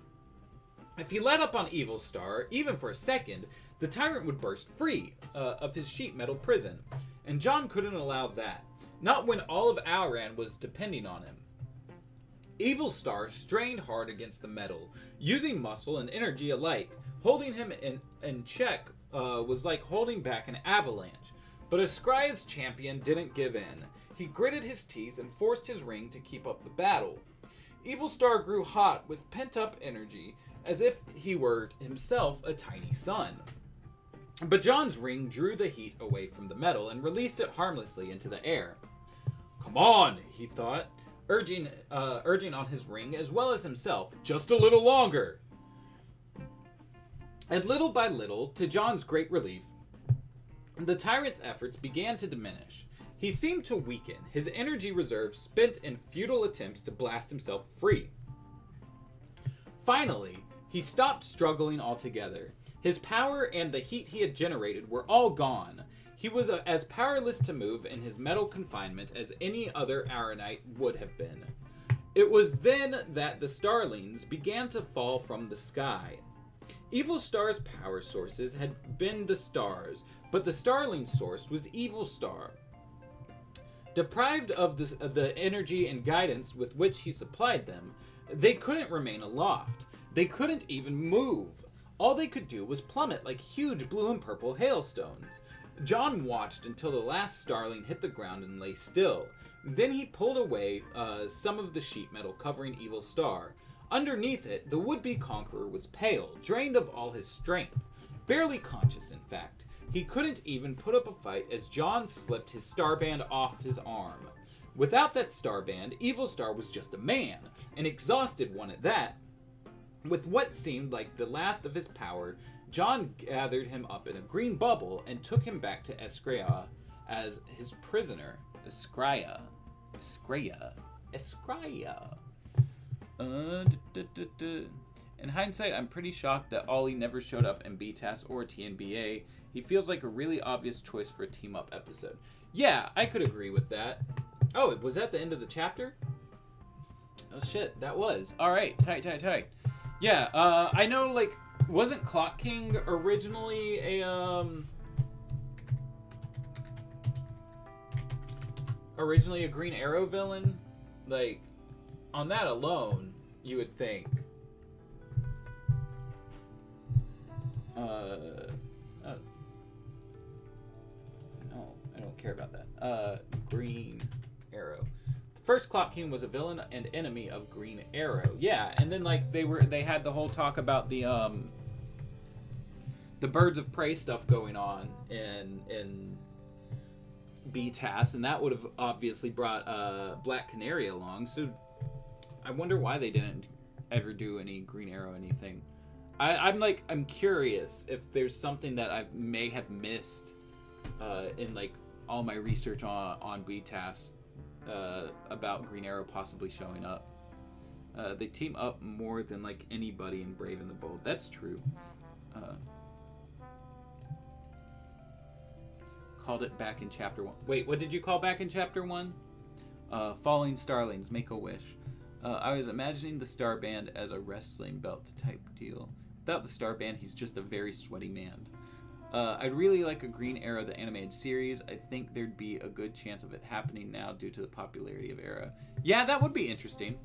If he let up on Evil Star, even for a second, the tyrant would burst free of his sheet metal prison, and John couldn't allow that, not when all of Alran was depending on him. Evil Star strained hard against the metal, using muscle and energy alike. Holding him in check was like holding back an avalanche, but Ascria's champion didn't give in. He gritted his teeth and forced his ring to keep up the battle. Evil Star grew hot with pent-up energy, as if he were himself a tiny sun. But John's ring drew the heat away from the metal and released it harmlessly into the air. Come on, he thought, urging on his ring as well as himself, just a little longer. And little by little, to John's great relief, the tyrant's efforts began to diminish. He seemed to weaken, his energy reserves spent in futile attempts to blast himself free. Finally, he stopped struggling altogether. His power and the heat he had generated were all gone. He was as powerless to move in his metal confinement as any other Aranite would have been. It was then that the starlings began to fall from the sky. Evil Star's power sources had been the stars, but the starling source was Evil Star. Deprived of the energy and guidance with which he supplied them, they couldn't remain aloft. They couldn't even move. All they could do was plummet like huge blue and purple hailstones. John watched until the last starling hit the ground and lay still. Then he pulled away some of the sheet metal covering Evil Star. Underneath it, the would-be conqueror was pale, drained of all his strength. Barely conscious, in fact. He couldn't even put up a fight as John slipped his starband off his arm. Without that starband, Evil Star was just a man, an exhausted one at that. With what seemed like the last of his power, John gathered him up in a green bubble and took him back to Escria as his prisoner. Escria. In hindsight, I'm pretty shocked that Ollie never showed up in BTAS or TNBA. He feels like a really obvious choice for a team-up episode. Yeah, I could agree with that. Oh, was that the end of the chapter? Oh shit, that was. Alright, tight. Yeah, I know, like, wasn't Clock King originally a Green Arrow villain? Like, on that alone, you would think. No, I don't care about that. Green Arrow. The first Clock King was a villain and enemy of Green Arrow. Yeah, and then like they had the whole talk about the Birds of Prey stuff going on in BTAS, and that would have obviously brought Black Canary along. So I wonder why they didn't ever do any Green Arrow anything. I'm curious if there's something that I may have missed in like all my research on BTAS about Green Arrow possibly showing up. They team up more than like anybody in Brave and the Bold. That's true. Called it back in chapter 1. Wait, what did you call back in chapter 1? Falling Starlings, Make a Wish. I was imagining the Star Band as a wrestling belt type deal. Without the Star Band, he's just a very sweaty man. I'd really like a Green Arrow, the animated series. I think there'd be a good chance of it happening now due to the popularity of Arrow. Yeah, that would be interesting.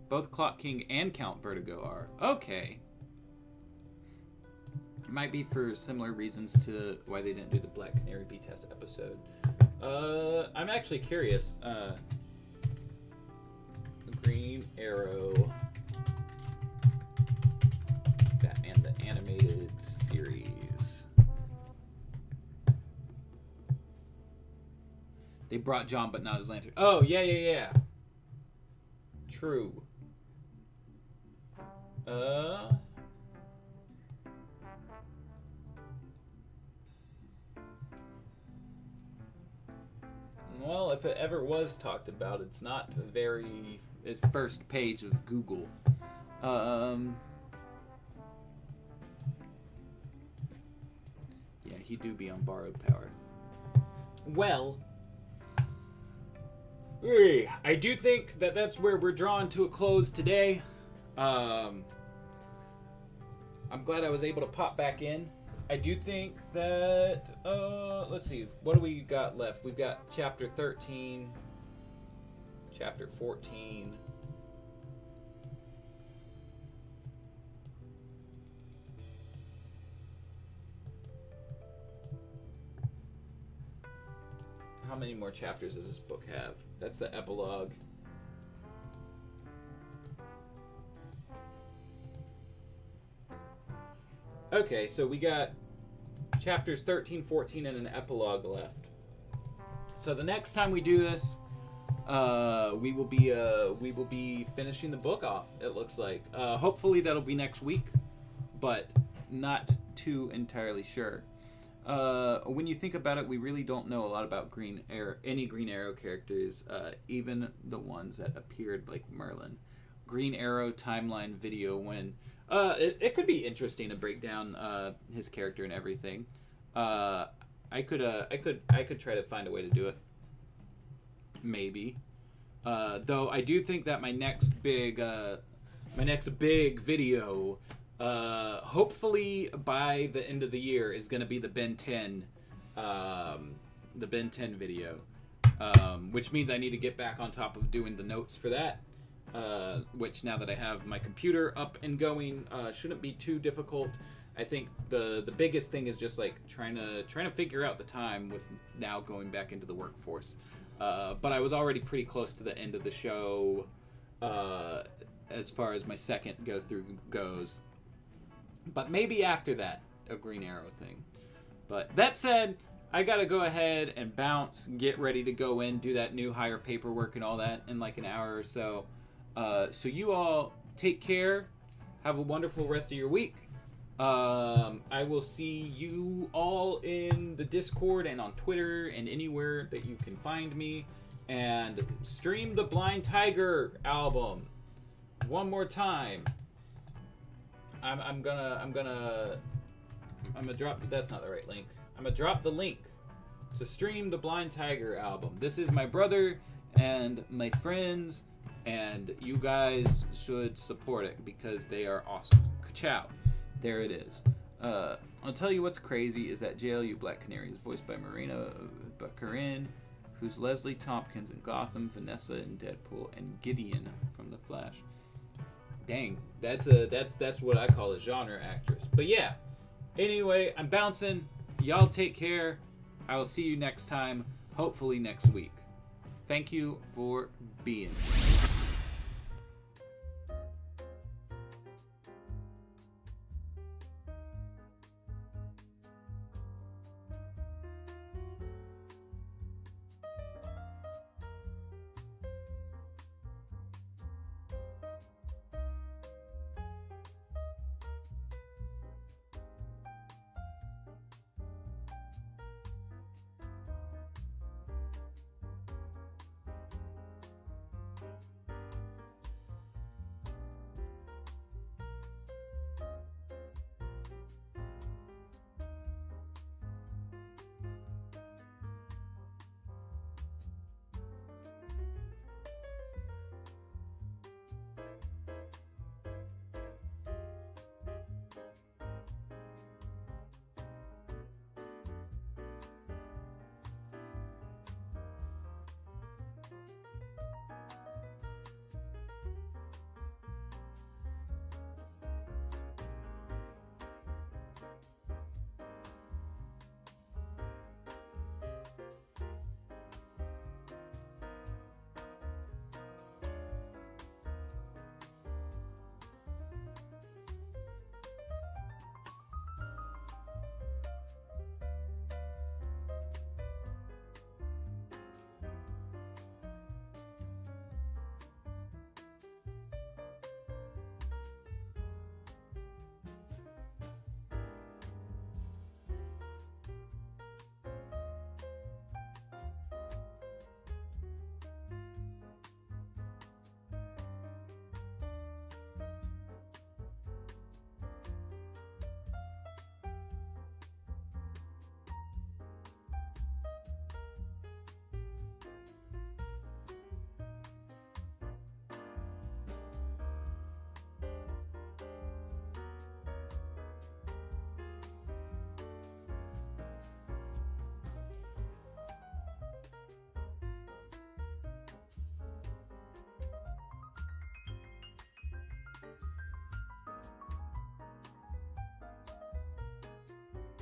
Both Clock King and Count Vertigo are. Okay. It might be for similar reasons to why they didn't do the Black Canary B-Test episode. I'm actually curious. Green Arrow, Batman the Animated Series. They brought John, but not his lantern. Oh, yeah. True. Well, if it ever was talked about, it's not very... It's first page of Google. Yeah, he do be on borrowed power. Well, I do think that that's where we're drawing to a close today. I'm glad I was able to pop back in. I do think that, let's see, what do we got left? We've got chapter 13, chapter 14. How many more chapters does this book have? That's the epilogue. Okay, so we got chapters 13, 14, and an epilogue left. So the next time we do this, we will be finishing the book off. It looks like. Hopefully that'll be next week, but not too entirely sure. When you think about it, we really don't know a lot about any Green Arrow characters, even the ones that appeared like Merlin. Green Arrow timeline video when it could be interesting to break down his character and everything. I could try to find a way to do it. Maybe. Though I do think that my next big video, hopefully by the end of the year, is going to be the Ben 10 video, which means I need to get back on top of doing the notes for that. Which now that I have my computer up and going, shouldn't be too difficult. I think the biggest thing is just like trying to figure out the time with now going back into the workforce. But I was already pretty close to the end of the show as far as my second go through goes. But maybe after that, a Green Arrow thing. But that said, I gotta go ahead and bounce, get ready to go in, do that new hire paperwork and all that in like an hour or so. So you all take care. Have a wonderful rest of your week. I will see you all in the Discord and on Twitter and anywhere that you can find me. And stream the Blind Tiger album one more time. I'm gonna drop. That's not the right link. I'm gonna drop the link to stream the Blind Tiger album. This is my brother and my friends. And you guys should support it because they are awesome. Ka-chow. There it is. I'll tell you what's crazy is that JLU Black Canary is voiced by Marina Baccarin, who's Leslie Tompkins in Gotham, Vanessa in Deadpool, and Gideon from The Flash. Dang, that's what I call a genre actress. But yeah, anyway, I'm bouncing. Y'all take care. I will see you next time. hopefully next week. Thank you for being here.